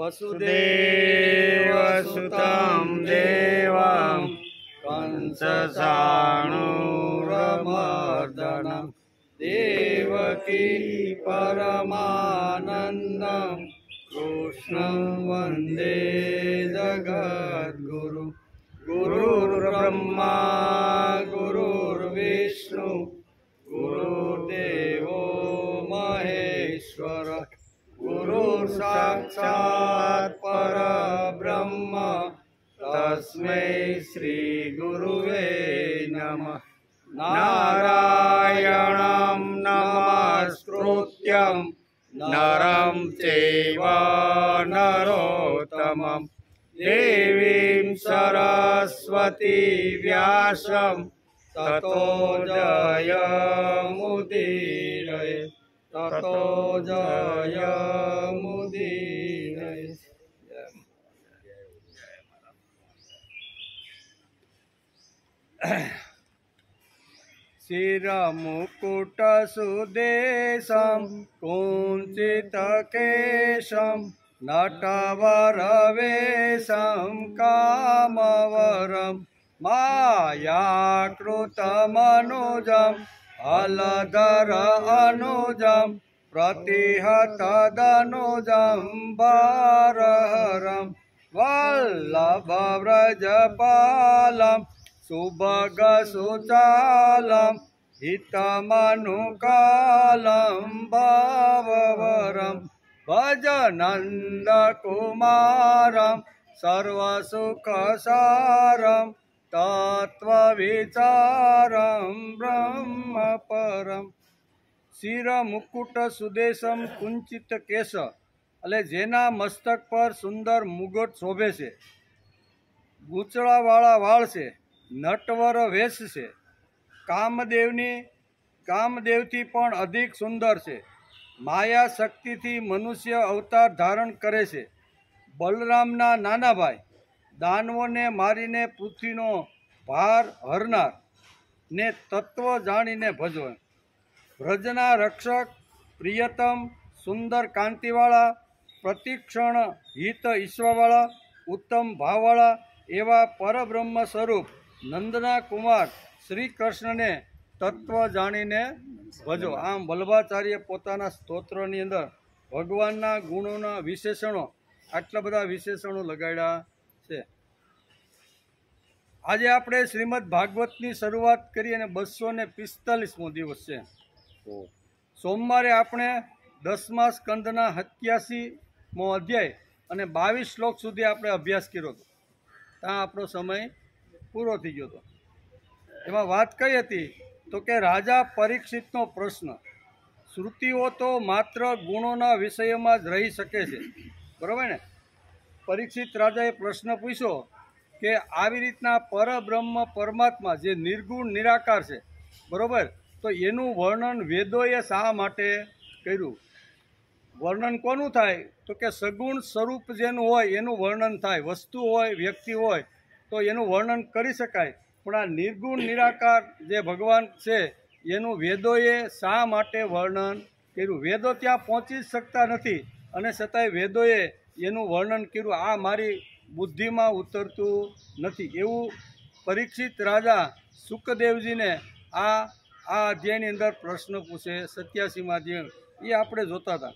वसुदेवसुतं देवं कंसचाणूरमर्दनं देवकी परमानन्दं कृष्णं वन्दे जगद्गुरु। गुरुर्ब्रह्मा गुरुर्विष्णु गुरुर्देवो महेश्वर गुरुर्साक्षात् परब्रह्म तस्मै श्री गुरुवे नमः। नारायणं नमस्कृत्यं नरं चैव नरोत्तमं देवीं सरस्वती व्यासं ततो जयमुदीरये ततो जयमुदीरये। शिरमुकुटसुदेशं कुञ्चितकेशं नटवरवेशं कामवरं मायाकृतमनुजं हलधर अनुजं प्रतिहतदनुजं भारहरं वल्लभव्रजपालं सुभगसुचालं हितमनुकालं भाववरं भजनन्दकुमारं सर्वसुखसारं तत्त्वविचारं ब्रह्मपरं। शिरमुकुट सुदेशम कुंचित केश એટલે જેના મસ્તક પર સુંદર મુગટ શોભે છે, ગૂંચળાવાળા વાળ છે, નટવર વેશ છે, કામદેવથી પણ અધિક સુંદર છે, માયા શક્તિથી મનુષ્ય અવતાર ધારણ કરે છે, બલરામના નાના ભાઈ, દાનવોને મારીને પૃથ્વીનો ભાર હરનાર ને તત્વ જાણીને ભજવો, વ્રજના રક્ષક, પ્રિયતમ, સુંદર કાંતિવાળા, પ્રતિક્ષણ હિત ઈશ્વરવાળા, ઉત્તમ ભાવવાળા એવા પરબ્રહ્મ સ્વરૂપ નંદના કુમાર શ્રી કૃષ્ણને તત્વ જાણીને ભજો. આમ વલ્લભાચાર્ય પોતાના સ્તોત્રની અંદર ભગવાનના ગુણોના વિશેષણો, આટલા બધા વિશેષણો લગાડ્યા છે. આજે આપણે શ્રીમદ ભાગવતની શરૂઆત કરી અને 245મો દિવસ છે. સોમવારે આપણે 10મા સ્કંદના 87મો અધ્યાય અને 22 શ્લોક સુધી આપણે અભ્યાસ કર્યો હતો. ત્યાં આપણો સમય પૂરો થઈ ગયો હતો. એમાં વાત કઈ હતી તો કે રાજા પરીક્ષિતનો પ્રશ્ન. શ્રુતિઓ તો માત્ર ગુણોના વિષયમાં જ રહી શકે છે, બરાબર ને? પરીક્ષિત રાજાએ પ્રશ્ન પૂછ્યો કે આવી રીતના પરબ્રહ્મ પરમાત્મા જે નિર્ગુણ નિરાકાર છે, બરાબર, તો એનું વર્ણન વેદોએ શા માટે કર્યું? વર્ણન કોનું થાય તો કે સગુણ સ્વરૂપ જેનું હોય એનું વર્ણન થાય. વસ્તુ હોય, વ્યક્તિ હોય તો એનું વર્ણન કરી શકાય, પણ આ નિર્ગુણ નિરાકાર જે ભગવાન છે એનું વેદોએ શા માટે વર્ણન કર્યું? વેદો ત્યાં પહોંચી જ શકતા નથી અને છતાંય વેદોએ એનું વર્ણન કર્યું. આ મારી બુદ્ધિમાં ઉતરતું નથી. એવું પરીક્ષિત રાજા સુખદેવજીને આ અધ્યાયની અંદર પ્રશ્ન પૂછે. 87મા અધ્યાય એ આપણે જોતા હતા.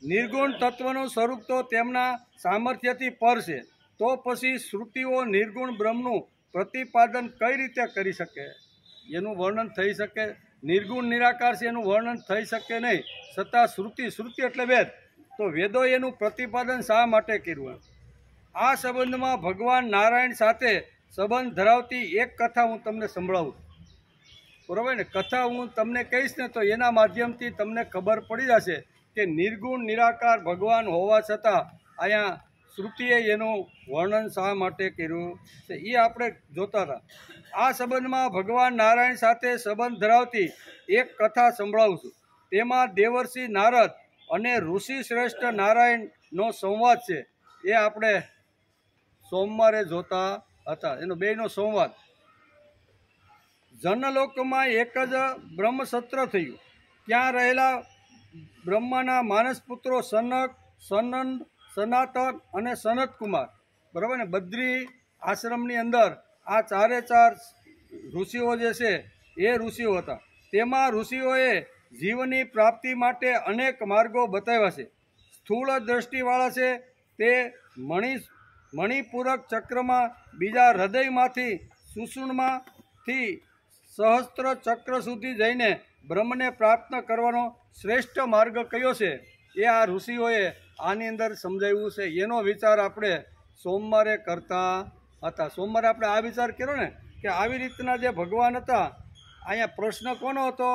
નિર્ગુણ તત્વનું સ્વરૂપ તો તેમના સામર્થ્યથી પર છે, તો પછી શ્રુતિઓ નિર્ગુણ બ્રહ્મનું પ્રતિપાદન કઈ રીતે કરી શકે? એનું વર્ણન થઈ શકે? નિર્ગુણ નિરાકાર છે એનું વર્ણન થઈ શકે નહીં, છતાં શ્રુતિ એટલે વેદ, તો વેદો એનું પ્રતિપાદન શા માટે કર્યું? આ સંબંધમાં ભગવાન નારાયણ સાથે સંબંધ ધરાવતી એક કથા હું તમને સંભળાવું, બરાબર ને? કથા હું તમને કહીશ ને તો એના માધ્યમથી તમને ખબર પડી જશે કે નિર્ગુણ નિરાકાર ભગવાન હોવા છતાં અહીંયા શ્રુતિએ એનું વર્ણન શા માટે કર્યું છે એ આપણે જોતા હતા. આ સંબંધમાં ભગવાન નારાયણ સાથે સંબંધ ધરાવતી એક કથા સંભળાવું છું. તેમાં દેવર્ષિ નારદ અને ઋષિ શ્રેષ્ઠ નારાયણનો સંવાદ છે. એ આપણે સોમવારે જોતા હતા, એનો બેયનો સંવાદ. જનલોકમાં એક જ બ્રહ્મસત્ર થયું. ત્યાં રહેલા બ્રહ્માના માનસપુત્રો સનક, સનાતન અને સનતકુમાર, બરાબર ને, બદ્રી આશ્રમની અંદર આ ચારે ચાર ઋષિઓ જે છે એ ઋષિઓ હતા. તેમાં ઋષિઓએ જીવની પ્રાપ્તિ માટે અનેક માર્ગો બતાવ્યા છે. સ્થૂળ દ્રષ્ટિવાળા છે તે મણિપૂરક ચક્રમાં, બીજા હૃદયમાંથી સુષુમ્નાથી સહસ્ત્ર ચક્ર સુધી જઈને બ્રહ્મને પ્રાપ્ત કરવાનો શ્રેષ્ઠ માર્ગ કયો છે એ આ ઋષિઓએ આની અંદર સમજાવ્યું છે. એનો વિચાર આપણે સોમવારે કરતા હતા. સોમવારે આપણે આ વિચાર કર્યો ને કે આવી રીતના જે ભગવાન હતા. અહીંયા પ્રશ્ન કોનો હતો?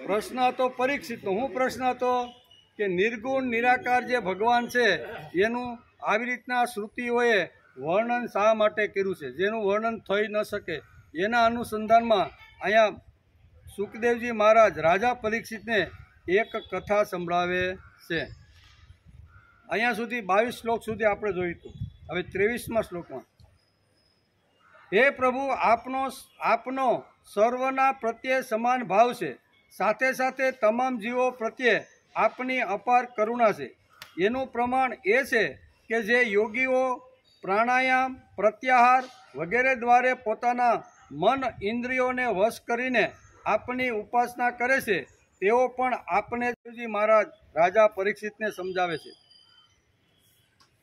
પ્રશ્ન હતો પરીક્ષિતનો. શું પ્રશ્ન હતો? કે નિર્ગુણ નિરાકાર જે ભગવાન છે એનું આવી રીતના શ્રુતિઓએ વર્ણન શા માટે કર્યું છે, જેનું વર્ણન થઈ ન શકે. એના અનુસંધાનમાં અહીંયા સુખદેવજી મહારાજ રાજા પરીક્ષિતને એક કથા સંભળાવે છે. અહીંયા સુધી 22 શ્લોક સુધી આપણે જોયું હતું. હવે 23મા શ્લોકમાં, હે પ્રભુ, આપનો સર્વના પ્રત્યે સમાન ભાવ છે. સાથે સાથે તમામ જીવો પ્રત્યે આપની અપાર કરુણા છે. એનું પ્રમાણ એ છે કે જે યોગીઓ પ્રાણાયામ, પ્રત્યાહાર વગેરે દ્વારે પોતાના મન ઇન્દ્રિયોને વશ કરીને આપની ઉપાસના કરે છે, તેઓ પણ આપને મહારાજ રાજા પરીક્ષિતને સમજાવે છે.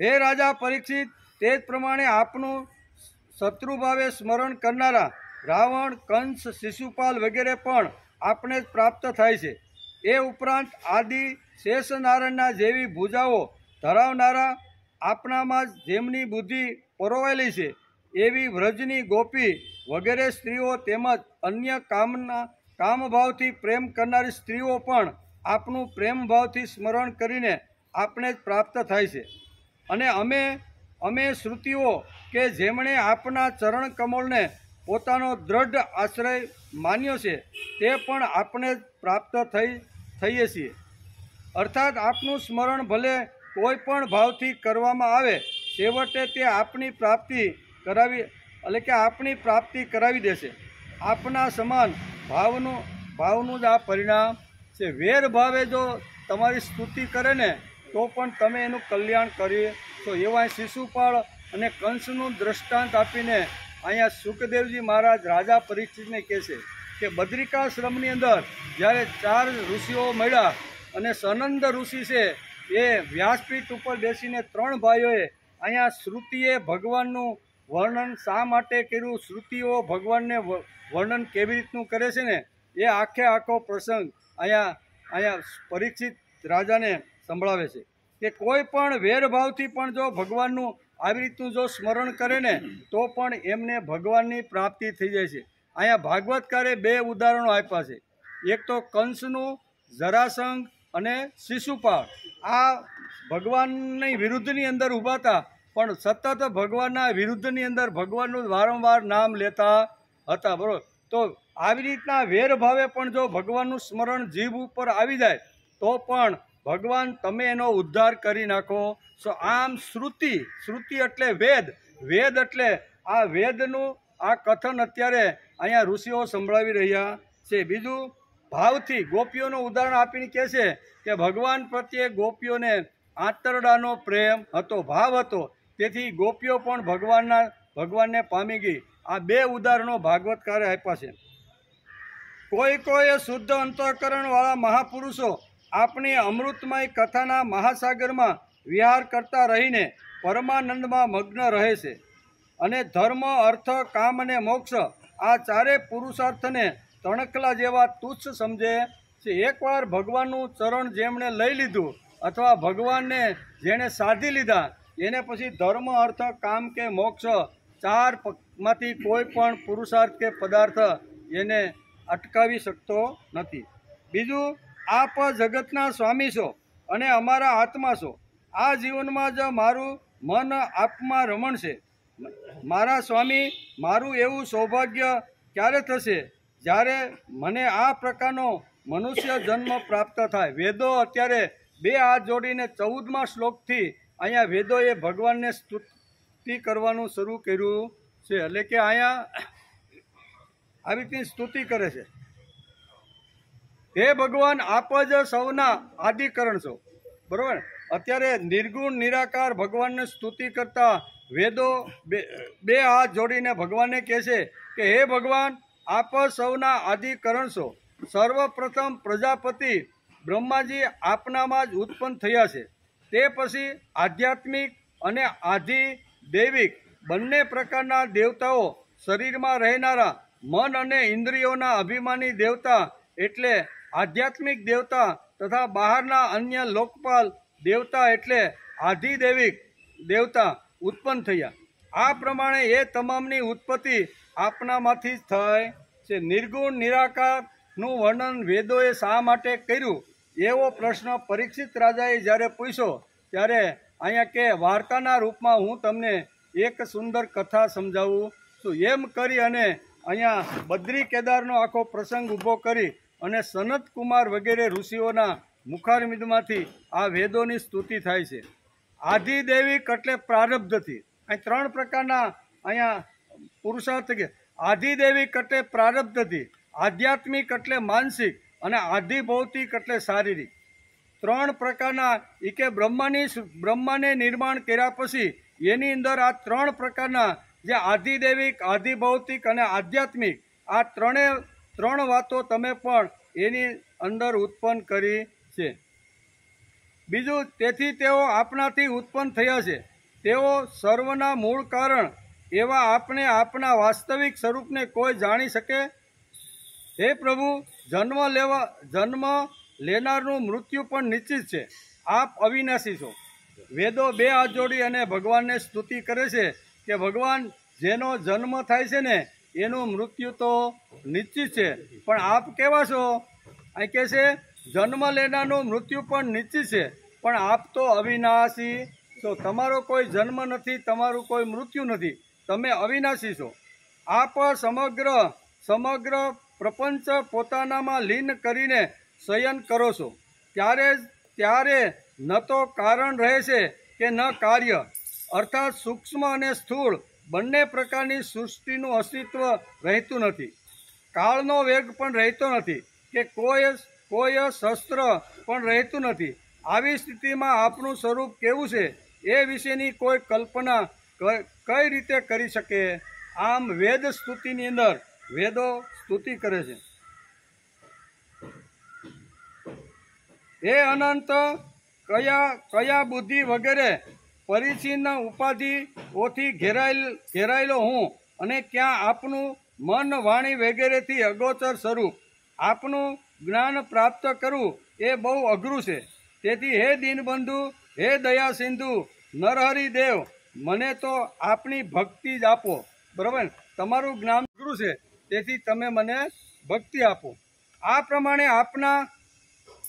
હે રાજા પરીક્ષિત, તે જ પ્રમાણે આપનું શત્રુભાવે સ્મરણ કરનારા રાવણ, કંસ, શિશુપાલ વગેરે પણ આપને જ પ્રાપ્ત થાય છે. એ ઉપરાંત આદિ શેષનારાયણના જેવી ભૂજાઓ ધરાવનારા, આપનામાં જેમની બુદ્ધિ પરોવાયેલી છે એવી વ્રજની ગોપી વગેરે સ્ત્રીઓ, તેમજ અન્ય કામભાવથી પ્રેમ કરનારી સ્ત્રીઓ પણ આપનું પ્રેમભાવથી સ્મરણ કરીને આપને જ પ્રાપ્ત થાય છે. અને અમે શ્રુતિઓ કે જેમણે આપના ચરણ કમળને પોતાનો દ્રઢ આશ્રય માન્યો છે તે પણ આપણે જ પ્રાપ્ત થઈએ છીએ. અર્થાત આપનું સ્મરણ ભલે કોઈ પણ ભાવથી કરવામાં આવે, છેવટે તે આપની પ્રાપ્તિ કરાવી દેશે. આપના સમાન ભાવનું જ આ પરિણામ છે. વેર ભાવે જો તમારી સ્તુતિ કરે ને તો પણ તમે એનું કલ્યાણ કરી છો. એવા શિશુપાળ અને કંસનું દ્રષ્ટાંત આપીને અહીંયા સુખદેવજી મહારાજ રાજા પરીક્ષિતને કહે છે કે બદ્રિકાશ્રમની અંદર જ્યારે 4 ઋષિઓ મળ્યા અને સનંદ ઋષિ છે એ વ્યાસપીઠ ઉપર બેસીને 3 ભાઈઓએ અહીંયા શ્રુતિએ ભગવાનનું વર્ણન શા માટે કર્યું, શ્રુતિઓ ભગવાનને વર્ણન કેવી રીતનું કરે છે ને એ આખો પ્રસંગ અહીંયા પરીક્ષિત રાજાને સંભળાવે છે કે કોઈ પણ વેરભાવથી પણ જો ભગવાનનું આવી રીતનું જો સ્મરણ કરે ને તો પણ એમને ભગવાનની પ્રાપ્તિ થઈ જાય છે. અહીંયા ભાગવતકારે 2 ઉદાહરણો આપ્યા છે. એક તો કંસનું, જરાસંઘ અને શિશુપાળ. આ ભગવાનની વિરુદ્ધની અંદર ઊભા હતા, પણ સતત ભગવાનના વિરુદ્ધની અંદર ભગવાનનું વારંવાર નામ લેતા હતા, બરોબર. તો આવી રીતના વેરભાવે પણ જો ભગવાનનું સ્મરણ જીભ ઉપર આવી જાય તો પણ ભગવાન તમે એનો ઉદ્ધાર કરી નાખો છો. આમ શ્રુતિ એટલે વેદ એટલે આ વેદનું આ કથન અત્યારે અહીંયા ઋષિઓ સંભળાવી રહ્યા છે. બીજું, ભાવથી ગોપીઓનું ઉદાહરણ આપીને કહે છે કે ભગવાન પ્રત્યે ગોપીઓને આંતરડાનો પ્રેમ હતો, ભાવ હતો, તેથી ગોપીઓ પણ ભગવાનને પામી ગઈ. આ 2 ઉદાહરણો ભાગવતકારે આપ્યા છે. કોઈ શુદ્ધ અંતઃકરણવાળા મહાપુરુષો આપણી અમૃતમય કથાના મહાસાગરમાં વિહાર કરતા રહીને પરમાનંદમાં મગ્ન રહે છે અને ધર્મ, અર્થ, કામ અને મોક્ષ આ 4 પુરુષાર્થને તણખલા જેવા તુચ્છ સમજે છે. એકવાર ભગવાનનું ચરણ જેમણે લઈ લીધું અથવા ભગવાનને જેણે સાધી લીધા એને પછી ધર્મ, અર્થ, કામ કે મોક્ષ 4માંથી કોઈ પણ પુરુષાર્થ કે પદાર્થ એને અટકાવી શકતો નથી. બીજું, આપ જગતના સ્વામી છો અને અમારા આત્મા છો. આ જીવનમાં જ મારું મન આપમાં રમણ છે. મારા સ્વામી, મારું એવું સૌભાગ્ય ક્યારે થશે જ્યારે મને આ પ્રકારનો મનુષ્ય જન્મ પ્રાપ્ત થાય. વેદો અત્યારે 2 હાથ જોડીને 14મા શ્લોકથી અહીંયા વેદોએ ભગવાનને સ્તુતિ કરવાનું શરૂ કર્યું છે. એટલે કે અહીંયા આવી રીતની સ્તુતિ કરે છે. હે ભગવાન, આપ જ સૌના આદિકરણ છો. બરોબર. અત્યારે નિર્ગુણ નિરાકાર ભગવાનને સ્તુતિ કરતા વેદો બે હાથ જોડીને ભગવાનને કહે છે કે હે ભગવાન, આપ સૌના આદિકરણ છો. સર્વપ્રથમ પ્રજાપતિ બ્રહ્માજી આપનામાં જ ઉત્પન્ન થયા છે. તે પછી આધ્યાત્મિક અને આધિ દૈવિક બંને પ્રકારના દેવતાઓ, શરીરમાં રહેનારા મન અને ઇન્દ્રિયોના અભિમાની દેવતા એટલે આધ્યાત્મિક દેવતા તથા બહારના અન્ય લોકપાલ દેવતા એટલે આધિદૈવિક દેવતા ઉત્પન્ન થયા. આ પ્રમાણે એ તમામની ઉત્પત્તિ આપનામાંથી જ થઈ છે. નિર્ગુણ નિરાકારનું વર્ણન વેદોએ શા માટે કર્યું એવો પ્રશ્ન પરીક્ષિત રાજાએ જ્યારે પૂછ્યો ત્યારે અહીંયા કે વાર્તાના રૂપમાં હું તમને એક સુંદર કથા સમજાવું છું. એમ કરી અને અહીંયા બદ્રી કેદારનો આખો પ્રસંગ ઊભો કરી અને સનત કુમાર વગેરે ઋષિઓના મુખારવિંદમાંથી આ વેદોની સ્તુતિ થાય છે. આધિદૈવિક એટલે પ્રારબ્ધથી. અહીં 3 પ્રકારના અહીંયા પુરુષાર્થ કે આધિદૈવિક એટલે પ્રારબ્ધથી, આધ્યાત્મિક એટલે માનસિક અને આધિભૌતિક એટલે શારીરિક. 3 પ્રકારના એ કે બ્રહ્માને નિર્માણ કર્યા પછી એની અંદર આ 3 પ્રકારના જે આધિદૈવિક, આધિભૌતિક અને આધ્યાત્મિક આ ત્રણ વાતો તમે પણ એની અંદર ઉત્પન્ન કરી છે. બીજું, તેથી તેઓ આપણાથી ઉત્પન્ન થયા છે. તેઓ સર્વના મૂળ કારણ એવા આપણે આપના વાસ્તવિક સ્વરૂપને કોઈ જાણી શકે? હે પ્રભુ, જન્મ લેનારનું મૃત્યુ પણ નિશ્ચિત છે. આપ અવિનાશી છો. વેદો 2 હાથ જોડી અને ભગવાનને સ્તુતિ કરે છે કે ભગવાન, જેનો જન્મ થાય છે ને એનું મૃત્યુ તો નિશ્ચિત છે, પણ આપ કેવા છો? અહીં કહે છે જન્મ લેનારનું મૃત્યુ પણ નિશ્ચિત છે, પણ આપ તો અવિનાશી છો. તમારો કોઈ જન્મ નથી, તમારું કોઈ મૃત્યુ નથી, તમે અવિનાશી છો. આપ સમગ્ર પ્રપંચ પોતાનામાં લીન કરીને શયન કરો છો. ત્યારે ન તો કારણ રહે છે કે ન કાર્ય, અર્થાત સૂક્ષ્મ અને સ્થૂળ બંને પ્રકારની સૃષ્ટિનું અસ્તિત્વ રહેતું નથી. કાળનો વેગ પણ રહેતો નથી કે કોઈ શસ્ત્ર પણ રહેતું નથી. આવી સ્થિતિમાં આપનું સ્વરૂપ કેવું છે એ વિશેની કોઈ કલ્પના કઈ રીતે કરી શકે? આમ વેદ સ્તુતિની અંદર વેદો સ્તુતિ કરે છે. હે અનંત, કયા બુદ્ધિ વગેરે પરિચ્છિન્ન ઉપાધિઓથી ઘેરાયેલો હું અને ક્યાં આપનું મન, વાણી વગેરેથી અગોચર સ્વરૂપ. આપનું જ્ઞાન પ્રાપ્ત કરવું એ બહુ અઘરું છે. તેથી હે દીનબંધુ, હે દયા સિંધુ, નરહરિ દેવ, મને તો આપની ભક્તિ જ આપો. બરાબર, તમારું જ્ઞાન અઘરું છે, તેથી તમે મને ભક્તિ આપો. આ પ્રમાણે આપના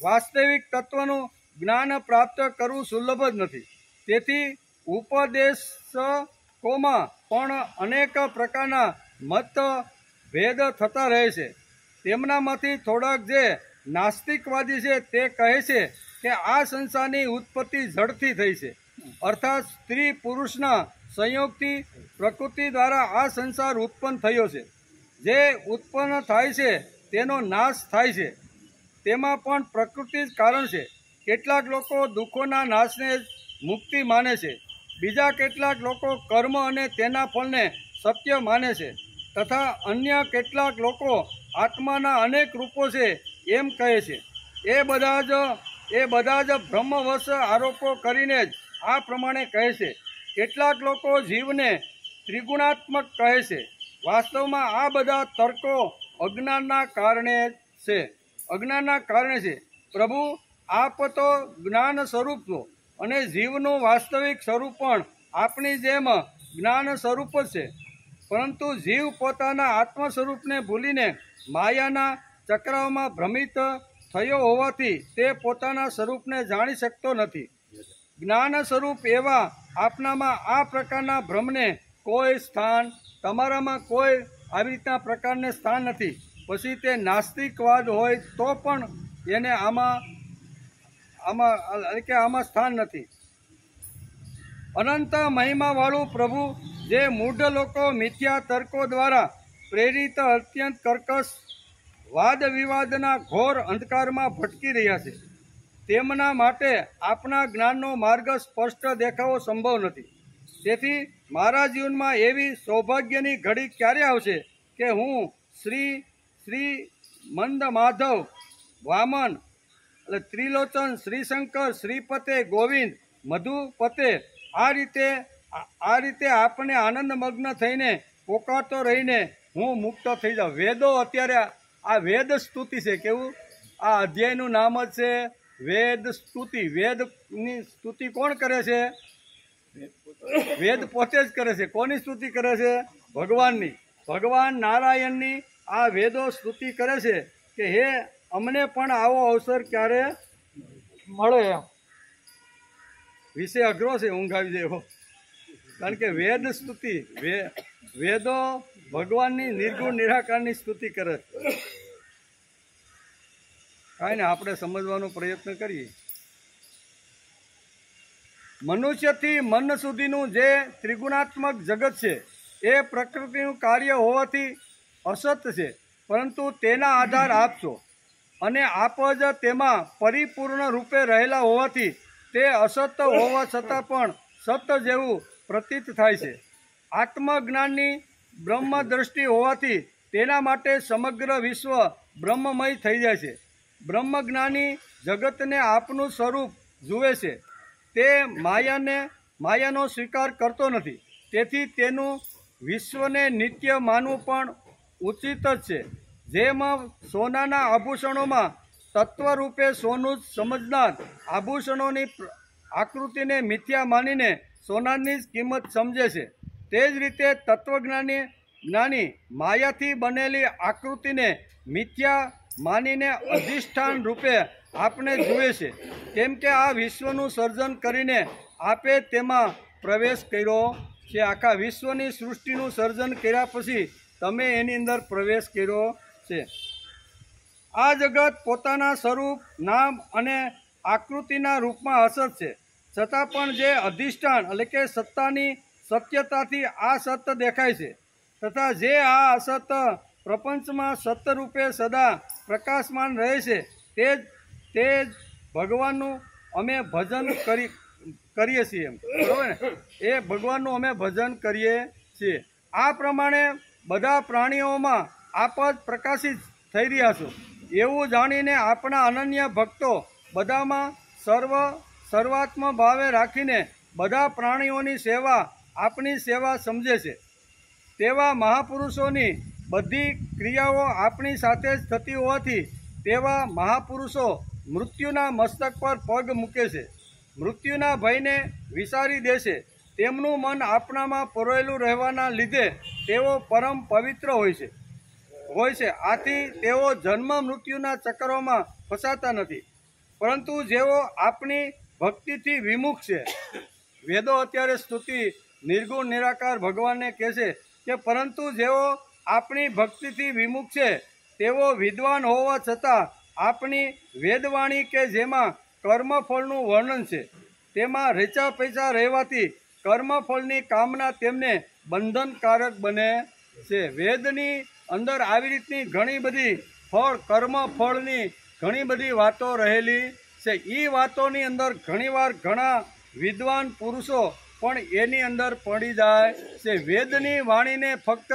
વાસ્તવિક તત્વનું જ્ઞાન પ્રાપ્ત કરવું સુલભ જ નથી. તેથી ઉપદેશકોમાં પણ અનેક પ્રકારના મતભેદ થતા રહે છે. તેમનામાંથી થોડાક જે નાસ્તિકવાદી છે તે કહે છે કે આ સંસારની ઉત્પત્તિ જળથી થઈ છે, અર્થાત સ્ત્રી પુરુષના સંયોગથી પ્રકૃતિ દ્વારા આ સંસાર ઉત્પન્ન થયો છે. જે ઉત્પન્ન થાય છે તેનો નાશ થાય છે, તેમાં પણ પ્રકૃતિ જ કારણ છે. કેટલાક લોકો દુઃખોના નાશને મુક્તિ માને છે, બીજા કેટલાક લોકો કર્મ અને તેના ફળને સત્ય માને છે, તથા અન્ય કેટલાક લોકો આત્માના અનેક રૂપો છે એમ કહે છે. એ બધા જ બ્રહ્મવશ આરોપો કરીને જ આ પ્રમાણે કહે છે. કેટલાક લોકો જીવને ત્રિગુણાત્મક કહે છે. વાસ્તવમાં આ બધા તર્કો અજ્ઞાનના કારણે છે. પ્રભુ, આપ તો જ્ઞાન સ્વરૂપ છો અને જીવનું વાસ્તવિક સ્વરૂપ પણ આપની જેમ જ્ઞાન સ્વરૂપ જ છે. પરંતુ જીવ પોતાના આત્મ સ્વરૂપને ભૂલીને માયાના ચક્રમાં ભ્રમિત થયો હોવાથી તે પોતાના સ્વરૂપને જાણી શકતો નથી. જ્ઞાન સ્વરૂપ એવા આપનામાં આ પ્રકારના ભ્રમને કોઈ સ્થાન, તમારામાં કોઈ આવી રીતના પ્રકારને સ્થાન નથી. પછી તે નાસ્તિકવાદ હોય તો પણ એને આમાં સ્થાન નથી. અનંત મહિમાવાળું પ્રભુ, જે મૂઢ લોકો મિથ્યા તર્કો દ્વારા પ્રેરિત અત્યંત કર્કશ વાદ વિવાદના ઘોર અંધકારમાં ભટકી રહ્યા છે તેમના માટે આપના જ્ઞાનનો માર્ગ સ્પષ્ટ દેખાવો સંભવ નથી. તેથી મારા જીવનમાં એવી સૌભાગ્યની ઘડી ક્યારે આવશે કે હું શ્રી મંદ માધવ વામન એટલે ત્રિલોચન શ્રીશંકર શ્રીપતે ગોવિંદ મધુપતે આ રીતે આપણે આનંદમગ્ન થઈને પોકારતો રહીને હું મુક્ત થઈ જાઉં. વેદો અત્યારે આ વેદ સ્તુતિ છે. કેવું? આ અધ્યાયનું નામ જ છે વેદ સ્તુતિ. વેદની સ્તુતિ કોણ કરે છે? વેદ પોતે જ કરે છે. કોની સ્તુતિ કરે છે? ભગવાનની. ભગવાન નારાયણની આ વેદો સ્તુતિ કરે છે કે હે અમને પણ આવો અવસર ક્યારે મળે. એમ વિષય અઘરો છે, ઊંઘ આવી જાય એવો. કારણ કે વેદ સ્તુતિ, વેદો ભગવાનની નિર્ગુણ નિરાકારની સ્તુતિ કરે. કાંઈ ને આપણે સમજવાનો પ્રયત્ન કરીએ. મનુષ્યથી મન સુધીનું જે ત્રિગુણાત્મક જગત છે એ પ્રકૃતિનું કાર્ય હોવાથી અસત છે, પરંતુ તેના આધાર આપ છો અને આપ જ તેમાં પરિપૂર્ણ રૂપે રહેલા હોવાથી તે અસત હોવા છતાં પણ સત્ય જેવું પ્રતીત થાય છે. આત્મજ્ઞાનની બ્રહ્મ દ્રષ્ટિ હોવાથી તેના માટે સમગ્ર વિશ્વ બ્રહ્મમય થઈ જાય છે. બ્રહ્મજ્ઞાની જગતને આપનું સ્વરૂપ જુએ છે. તે માયાનો સ્વીકાર કરતો નથી. તેથી તેનું વિશ્વને નિત્ય માનવું પણ ઉચિત જ છે. જેમ સોનાના આભૂષણોમાં તત્વરૂપે સોનું જ સમજનાર આભૂષણોની આકૃતિને મિથ્યા માનીને સોનાની જ કિંમત સમજે છે, તે જ રીતે જ્ઞાની માયાથી બનેલી આકૃતિને મિથ્યા માનીને અધિષ્ઠાન રૂપે આપણે જુએ છે. કેમ કે આ વિશ્વનું સર્જન કરીને આપે તેમાં પ્રવેશ કર્યો છે. આખા વિશ્વની સૃષ્ટિનું સર્જન કર્યા પછી તમે એની અંદર પ્રવેશ કર્યો છે. આ જગત પોતાના સ્વરૂપ, નામ અને આકૃતિના રૂપમાં અસત છે, છતાં પણ જે અધિષ્ઠાન એટલે કે સત્તાની સત્યતાથી આ સત્ય દેખાય છે, તથા જે આ અસત પ્રપંચમાં સત્ય રૂપે સદા પ્રકાશમાન રહે છે, તે જ ભગવાનનું અમે ભજન કરીએ છીએ. બરાબર ને? એ ભગવાનનું અમે ભજન કરીએ છીએ. આ પ્રમાણે બધા પ્રાણીઓમાં આપ જ પ્રકાશિત થઈ રહ્યા છો એવું જાણીને આપણા અનન્ય ભક્તો બધામાં સર્વાત્મ ભાવે રાખીને બધા પ્રાણીઓની સેવા આપની સેવા સમજે છે. તેવા મહાપુરુષોની બધી ક્રિયાઓ આપણી સાથે જ થતી હોવાથી તેવા મહાપુરુષો મૃત્યુના મસ્તક પર પગ મૂકે છે, મૃત્યુના ભયને વિસારી દે છે. તેમનું મન આપણામાં પરોયેલું રહેવાના લીધે તેઓ પરમ પવિત્ર હોય છે. આથી તેઓ જન્મ મૃત્યુના ચક્રોમાં ફસાતા નથી. પરંતુ જેઓ આપણી ભક્તિથી વિમુખ છે, વેદો અત્યારે સ્તુતિ નિર્ગુણ નિરાકાર ભગવાનને કહે છે કે પરંતુ જેઓ આપણી ભક્તિથી વિમુખ છે તેઓ વિદ્વાન હોવા છતાં આપણી વેદવાણી કે જેમાં કર્મફળનું વર્ણન છે તેમાં રેચા પૈસા રહેવાથી કર્મફળની કામના તેમને બંધનકારક બને છે. વેદની અંદર આવી રીતની ઘણી બધી કર્મફળની ઘણી બધી વાતો રહેલી છે. એ વાતોની અંદર ઘણીવાર ઘણા વિદ્વાન પુરુષો પણ એની અંદર પડી જાય છે. વેદની વાણીને ફક્ત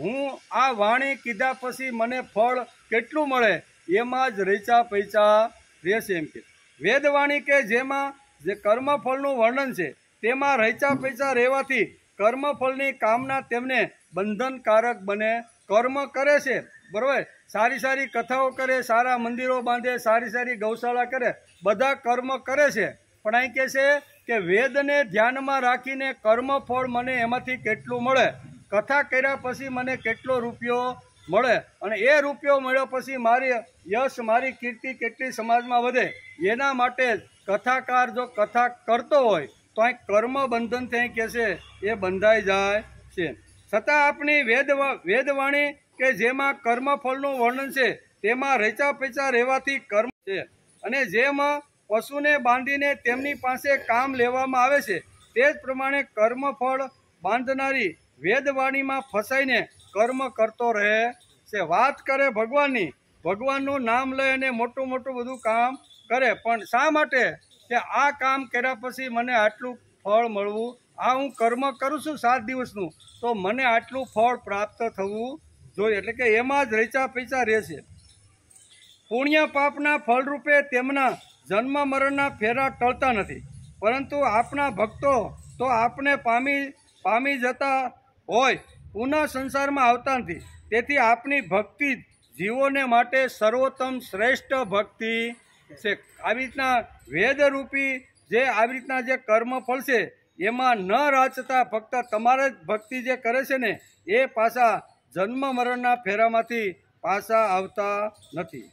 હું આ વાણી કીધા પછી મને ફળ કેટલું મળે એમાં જ રેચા પૈસા રહેશે. એમ કે વેદવાણી કે જેમાં જે કર્મફળનું વર્ણન છે તેમાં રેચા પૈસા રહેવાથી કર્મફળની કામના તેમને બંધનકારક બને. કર્મ કરે છે, બરાબર, સારી સારી કથાઓ કરે, સારા મંદિરો બાંધે, સારી સારી ગૌશાળા કરે, બધા કર્મ કરે છે. પણ અહીં કહે છે કે વેદને ધ્યાનમાં રાખીને કર્મફળ મને એમાંથી કેટલું મળે, કથા કર્યા પછી મને કેટલો રૂપિયો મળે, અને એ રૂપિયો મળ્યો પછી મારી યશ મારી કીર્તિ કેટલી સમાજમાં વધે, એના માટે કથાકાર જો કથા કરતો હોય તો અહીં કર્મ બંધનથી અહીં કહે છે એ બંધાઈ જાય છે. છતાં આપણી વેદવાણી કે જેમાં કર્મફળનું વર્ણન છે તેમાં રેચા પૈસા રહેવાથી કર્મ છે, અને જેમ પશુને બાંધીને તેમની પાસે કામ લેવામાં આવે છે તે જ પ્રમાણે કર્મફળ બાંધનારી વેદવાણીમાં ફસાઈને કર્મ કરતો રહે છે. વાત કરે ભગવાનની, ભગવાનનું નામ લઈ અને મોટું મોટું બધું કામ કરે, પણ શા માટે કે આ કામ કર્યા પછી મને આટલું ફળ મળવું, આ હું કર્મ કરું છું 7 દિવસનું, તો મને આટલું ફળ પ્રાપ્ત થવું જોઈએ. એટલે કે એમાં જ રચા પૈસા રહેશે. પુણ્ય પાપના ફળરૂપે તેમના જન્મ મરણના ફેરા ટળતા નથી, પરંતુ આપણા ભક્તો તો આપને પામી જતા હોય, પુનઃ સંસારમાં આવતા નથી. તેથી આપની ભક્તિ જીવોને માટે સર્વોત્તમ શ્રેષ્ઠ ભક્તિ છે. આવી રીતના વેદરૂપી જે આવી રીતના જે કર્મ ફળ છે એમાં ન રાચતા ફક્ત તમારે જ ભક્તિ જે કરે છે ને એ પાછા જન્મ મરણના ફેરામાંથી પાછા આવતા નથી.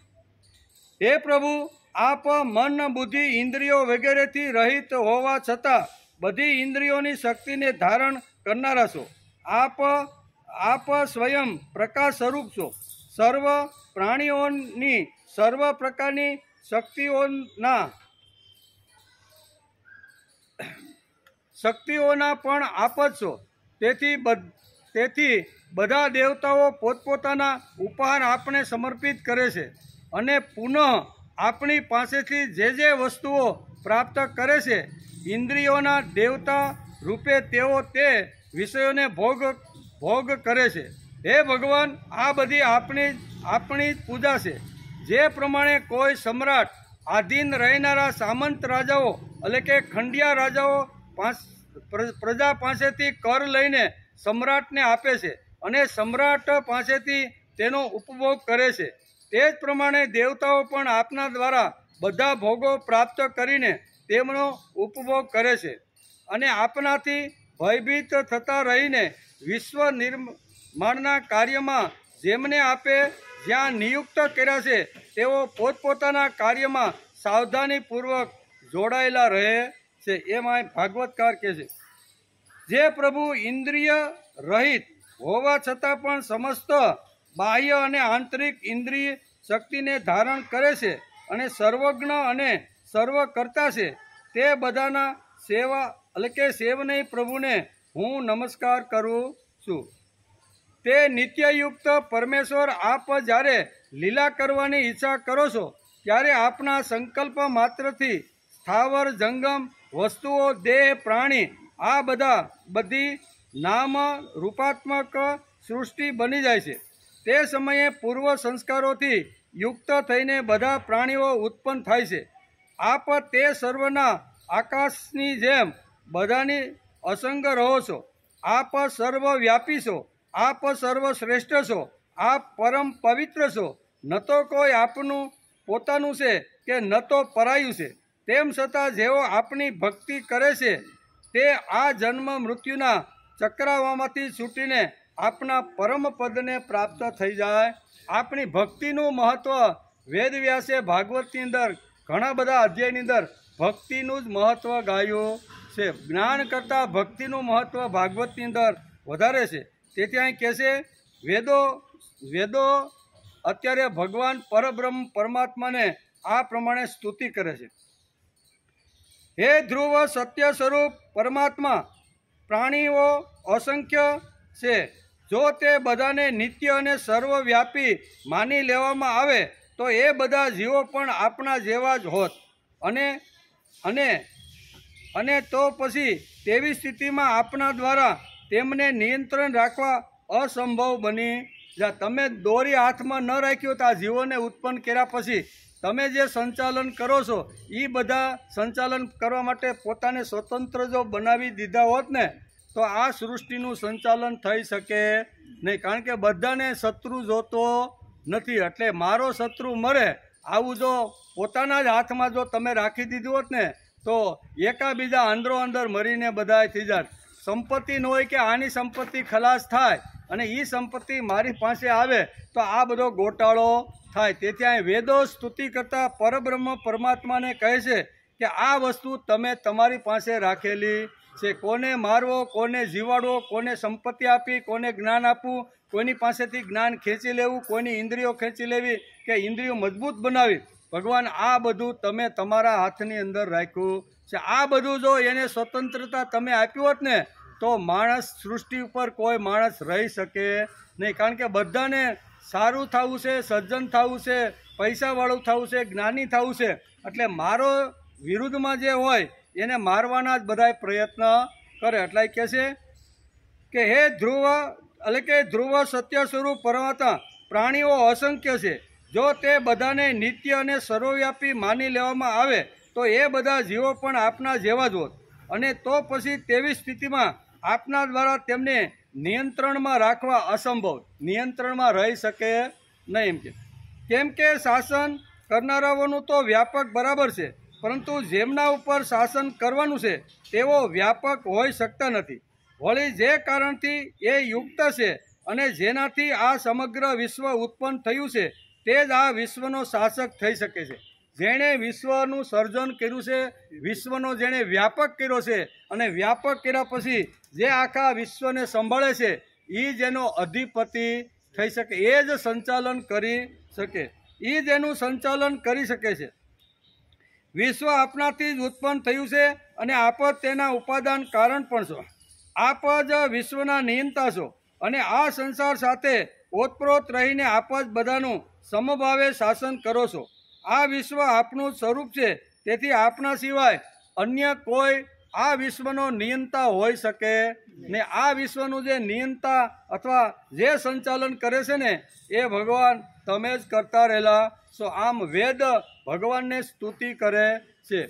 હે પ્રભુ, આપ મન બુદ્ધિ ઇન્દ્રિયો વગેરેથી રહિત હોવા છતાં બધી ઇન્દ્રિયોની શક્તિને ધારણ કરનારા છો. આપ સ્વયં પ્રકાશ સ્વરૂપ છો. સર્વ પ્રાણીઓની સર્વ પ્રકારની શક્તિઓના પણ આપ જ છો. તેથી બધા દેવતાઓ પોતપોતાના ઉપહાર આપને સમર્પિત કરે છે અને પુનઃ આપણી પાસેથી જે વસ્તુઓ પ્રાપ્ત કરે છે, ઇન્દ્રિયોના દેવતા રૂપે તેઓ તે વિષયોને ભોગ કરે છે. હે ભગવાન, આ બધી આપણી જ પૂજા છે. જે પ્રમાણે કોઈ સમ્રાટ આધીન રહેનારા સામંત રાજાઓ એટલે કે ખંડિયા રાજાઓ પ્રજા પાસેથી કર લઈને સમ્રાટને આપે છે અને સમ્રાટ પાસેથી તેનો ઉપભોગ કરે છે, તે જ પ્રમાણે દેવતાઓ પણ આપના દ્વારા બધા ભોગો પ્રાપ્ત કરીને તેમનો ઉપભોગ કરે છે અને આપનાથી ભયભીત થતા રહીને વિશ્વ નિર્માણના કાર્યમાં જેમને આપે જ્યાં નિયુક્ત કર્યા છે તેઓ પોતપોતાના કાર્યમાં સાવધાનીપૂર્વક જોડાયેલા રહે છે. એમાં ભાગવતકાર કહે છે, જે પ્રભુ ઇન્દ્રિય રહિત હોવા છતાં પણ સમસ્ત બાહ્ય અને આંતરિક ઇન્દ્રિય શક્તિને ધારણ કરે છે અને સર્વજ્ઞ અને સર્વકર્તા છે, તે બધાના સેવનય પ્રભુને હું નમસ્કાર કરું છું. તે નિત્યયુક્ત પરમેશ્વર, આપ જ્યારે લીલા કરવાની ઈચ્છા કરો છો ત્યારે આપના સંકલ્પ માત્રથી સ્થાવર જંગમ વસ્તુઓ, દેહ, પ્રાણી આ બધી નામ રૂપાત્મક સૃષ્ટિ બની જાય છે. તે સમયે પૂર્વ સંસ્કારોથી યુક્ત થઈને બધા પ્રાણીઓ ઉત્પન્ન થાય છે. આપ તે સર્વના આકાશની જેમ બધાની અસંગ રહો છો. આપ સર્વવ્યાપી છો. આપ સર્વશ્રેષ્ઠ છો. આપ પરમ પવિત્ર છો. ન તો કોઈ આપનું પોતાનું છે કે ન તો પરાયું છે. તેમ છતાં જેઓ આપની ભક્તિ કરે છે તે આ જન્મ મૃત્યુના ચક્રાવામાંથી છૂટીને આપના પરમ પદને પ્રાપ્ત થઈ જાય. આપણી ભક્તિનું મહત્વ વેદવ્યાસે ભાગવતની અંદર ઘણા બધા અધ્યાયની અંદર ભક્તિનું જ મહત્વ ગાયું છે. જ્ઞાન કરતાં ભક્તિનું મહત્વ ભાગવતની અંદર વધારે છે. તેથી અહીં કહે છે વેદો અત્યારે ભગવાન પરબ્રહ્મ પરમાત્માને આ પ્રમાણે સ્તુતિ કરે છે. હે ધ્રુવ, સત્ય સ્વરૂપ પરમાત્મા, પ્રાણીઓ અસંખ્ય છે. જો તે બધાને નિત્ય અને સર્વવ્યાપી માની લેવામાં આવે તો એ બધા જીવો પણ આપણા જેવા જ હોત અને તો પછી તેવી સ્થિતિમાં આપના દ્વારા તેમને નિયંત્રણ રાખવા અસંભવ બની જાય. તમે દોરી હાથમાં ન રાખ્યો તો આ જીવોને ઉત્પન્ન કર્યા પછી તમે જે સંચાલન કરો છો એ બધા સંચાલન કરવા માટે પોતાને સ્વતંત્ર જો બનાવી દીધા હોત ને તો આ સૃષ્ટિનું સંચાલન થઈ શકે નહીં. કારણ કે બધાને શત્રુ જોતો નથી, એટલે મારો શત્રુ મરે આવું જો પોતાના જ હાથમાં જો તમે રાખી દીધું હોત ને તો એકાબીજા અંદરો અંદર મરીને બધા થઈ જાય. સંપત્તિ ન હોય કે આની સંપત્તિ ખલાસ થાય અને એ સંપત્તિ મારી પાસે આવે તો આ બધો ગોટાળો થાય. તેથી અહીં વેદો સ્તુતિ કરતા પરબ્રહ્મ પરમાત્માને કહે છે કે આ વસ્તુ તમે તમારી પાસે રાખેલી છે. કોને મારવો, કોને જીવાડવો, કોને સંપત્તિ આપી, કોને જ્ઞાન આપવું, કોઈની પાસેથી જ્ઞાન ખેંચી લેવું, કોઈની ઇન્દ્રિયો ખેંચી લેવી કે ઇન્દ્રિયો મજબૂત બનાવી, ભગવાન આ બધું તમે તમારા હાથની અંદર રાખ્યું છે. આ બધું જો એને સ્વતંત્રતા તમે આપ્યું હોત ને તો માણસ સૃષ્ટિ ઉપર કોઈ માણસ રહી શકે નહીં. કારણ કે બધાને સારું થવું છે, સજ્જન થવું છે, પૈસાવાળું થવું છે, જ્ઞાની થવું છે, એટલે મારો વિરુદ્ધમાં જે હોય એને મારવાના જ બધાય પ્રયત્ન કરે. એટલે કહે છે કે હે ધ્રુવ, એટલે કે ધ્રુવ સત્ય સ્વરૂપ પરમાત્મા, પ્રાણીઓ અસંખ્ય છે. જો તે બધાને નિત્ય અને સર્વવ્યાપી માની લેવામાં આવે તો એ બધા જીવો પણ આપના જેવા જ હોત, અને તો પછી તેવી સ્થિતિમાં આપના દ્વારા તેમને નિયંત્રણમાં રાખવા અસંભવ, નિયંત્રણમાં રહી શકે નહીં. કેમ કે શાસન કરનારાઓનું તો વ્યાપક બરાબર છે, પરંતુ જેમના ઉપર શાસન કરવાનું છે તેઓ વ્યાપક હોઈ શકતા નથી. વળી જે કારણથી એ યુક્ત છે અને જેનાથી આ સમગ્ર વિશ્વ ઉત્પન્ન થયું છે તે જ આ વિશ્વનો શાસક થઈ શકે છે. જેણે વિશ્વનું સર્જન કર્યું છે, વિશ્વનો જેણે વ્યાપક કર્યો છે, અને વ્યાપક કર્યા પછી જે આખા વિશ્વને સંભાળે છે એ જ એનો અધિપતિ થઈ શકે, એ જ સંચાલન કરી શકે, એ જ એનું સંચાલન કરી શકે છે. વિશ્વ આપનાથી જ ઉત્પન્ન થયું છે અને આપ જ તેના ઉપાદાન કારણ પણ છો. આપ જ વિશ્વના નિયંતા છો અને આ સંસાર સાથે ઓતપ્રોત રહીને આપ જ બધાનું સમભાવે શાસન કરો છો. આ વિશ્વ આપનું સ્વરૂપ છે, તેથી આપના સિવાય અન્ય કોઈ આ વિશ્વનો નિયંતા હોઈ શકે ને. આ વિશ્વનું જે નિયંતા અથવા જે સંચાલન કરે છે ને એ ભગવાન તમે જ કરતા રહેલા છો. આમ વેદ ભગવાનને સ્તુતિ કરે છે,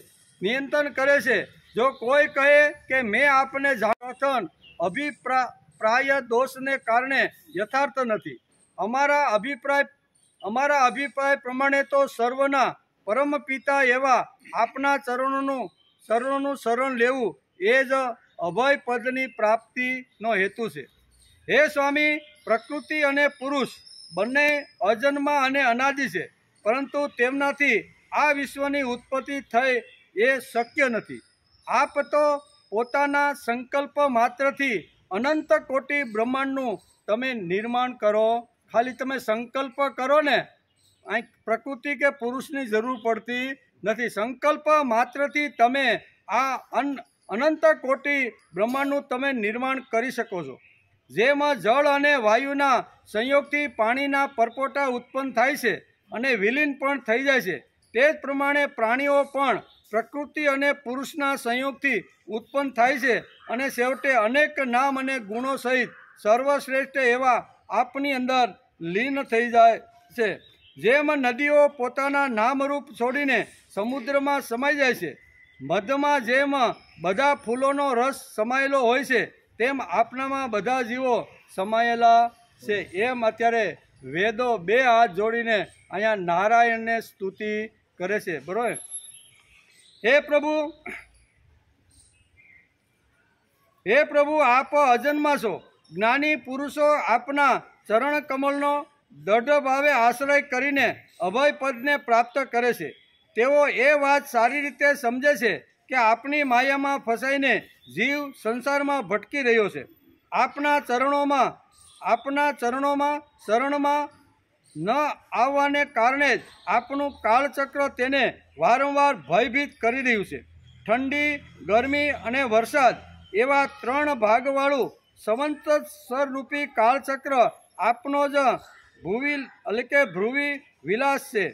નિયંત્રણ કરે છે. જો કોઈ કહે કે મેં આપને જાણથન અભિપ્રાય દોષને કારણે યથાર્થ નથી. અમારા અભિપ્રાય પ્રમાણે તો સર્વના પરમ પિતા એવા આપના ચરણોનું શરણ લેવું એ જ અભય પદની પ્રાપ્તિનો હેતુ છે. હે સ્વામી, પ્રકૃતિ અને પુરુષ બંને અજન્મા અને અનાદિ છે, પરંતુ તેમનાથી આ વિશ્વની ઉત્પત્તિ થઈ એ શક્ય નથી. આપ તો પોતાના સંકલ્પ માત્રથી અનંત કોટી બ્રહ્માંડનું તમે નિર્માણ કરો. ખાલી તમે સંકલ્પ કરો ને, અહીં પ્રકૃતિ કે પુરુષની જરૂર પડતી નથી. સંકલ્પ માત્રથી તમે આ અનંત કોટી બ્રહ્માંડનું તમે નિર્માણ કરી શકો છો. જેમાં જળ અને વાયુના સંયોગથી પાણીના પરપોટા ઉત્પન્ન થાય છે અને વિલીન પણ થઈ જાય છે, તે જ પ્રમાણે પ્રાણીઓ પણ પ્રકૃતિ અને પુરુષના સંયોગથી ઉત્પન્ન થાય છે અને છેવટે અનેક નામ અને ગુણો સહિત સર્વશ્રેષ્ઠ એવા આપની અંદર લીન થઈ જાય છે. જેમ નદીઓ પોતાના નામરૂપ છોડીને સમુદ્રમાં સમાઈ જાય છે, મધમાં જેમ બધા ફૂલોનો રસ સમાયેલો હોય છે, તેમ આપનામાં બધા જીવો સમાયેલા છે. એમ અત્યારે વેદો બે હાથ જોડીને અહીંયા નારાયણને સ્તુતિ કરે છે. બરોબર. હે પ્રભુ, આપ અજન્મા છો. જ્ઞાની પુરુષો આપના ચરણ કમળનો દઢ ભાવે આશ્રય કરીને અભય પદને પ્રાપ્ત કરે છે. તેઓ એ વાત સારી રીતે સમજે છે કે આપની માયામાં ફસાઈને જીવ સંસારમાં ભટકી રહ્યો છે. આપના શરણમાં ન આવવાને કારણે જ આપનું કાળચક્ર તેને વારંવાર ભયભીત કરી રહ્યું છે. ઠંડી, ગરમી અને વરસાદ એવા ત્રણ ભાગવાળું સંવત્સરરૂપી કાળચક્ર આપનો જ ભ્રુવી વિલાસ છે.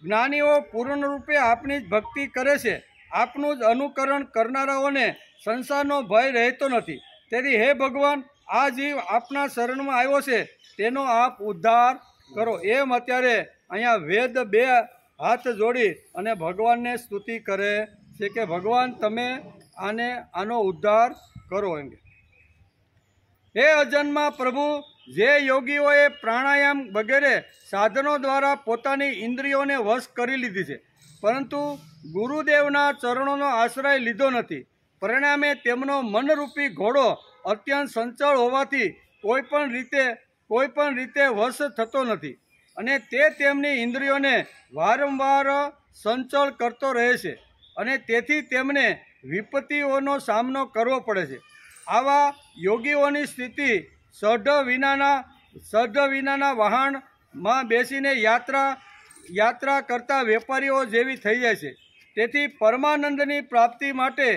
જ્ઞાનીઓ પૂર્ણરૂપે આપની જ ભક્તિ કરે છે. આપનું જ અનુકરણ કરનારાઓને સંસારનો ભય રહેતો નથી. તેથી હે ભગવાન, આ જીવ આપના શરણમાં આવ્યો છે તેનો આપ ઉદ્ધાર કરો. એમ અત્યારે અહીંયા વેદ બે હાથ જોડી અને ભગવાનને સ્તુતિ કરે છે કે ભગવાન તમે આનો ઉદ્ધાર કરો. એમ હે અજન્મા પ્રભુ, જે યોગીઓએ પ્રાણાયામ વગેરે સાધનો દ્વારા પોતાની ઇન્દ્રિયોને વશ કરી લીધી છે, પરંતુ ગુરુદેવના ચરણોનો આશ્રય લીધો નથી, પરિણામે તેમનો મનરૂપી ઘોડો અત્યંત સંચળ હોવાથી કોઈ પણ રીતે વશ થતો નથી, અને તે તેમની ઇન્દ્રિયોને વારંવાર સંચળ કરતો રહે છે, અને તેથી તેમને વિપત્તિઓનો સામનો કરવો પડે છે. આવા યોગીઓની સ્થિતિ સઢ વિનાના વહાણમાં બેસીને યાત્રા કરતા વેપારીઓ જેવી થઈ જાય છે. તેથી પરમાનંદની પ્રાપ્તિ માટે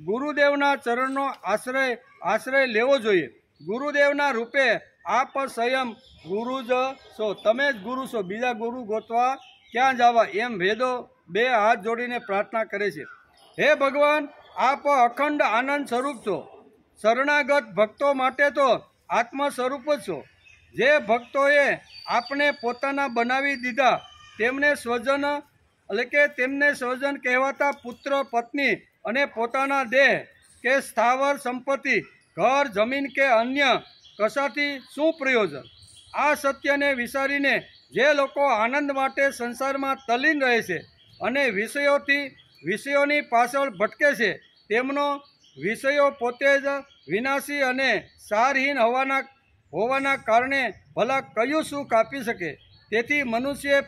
ગુરુદેવના ચરણનો આશ્રય લેવો જોઈએ. ગુરુદેવના રૂપે આપ સ્વયં ગુરુ જ છો, તમે જ ગુરુ છો, બીજા ગુરુ ગોતવા ક્યાં જવા, એમ વેદો બે હાથ જોડીને પ્રાર્થના કરે છે. હે ભગવાન, આપ અખંડ આનંદ સ્વરૂપ છો. શરણાગત ભક્તો માટે તો આત્મ સ્વરૂપ જ છો. જે ભક્તોએ આપને પોતાના બનાવી દીધા તેમને સ્વજન કહેવાતા પુત્ર, પત્ની અને પોતાના દેહ કે સ્થાવર સંપત્તિ, ઘર, જમીન કે અન્ય કશાથી શું પ્રયોજન? આ સત્યને વિચારીને જે લોકો આનંદ માટે સંસારમાં તલ્લીન રહે છે અને વિષયોની પાછળ ભટકે છે, તેમનો વિષયો પોતે જ વિનાશી અને સારહીન હોવાના કારણે ભલા કયું સુખ આપી શકે? તેથી મનુષ્ય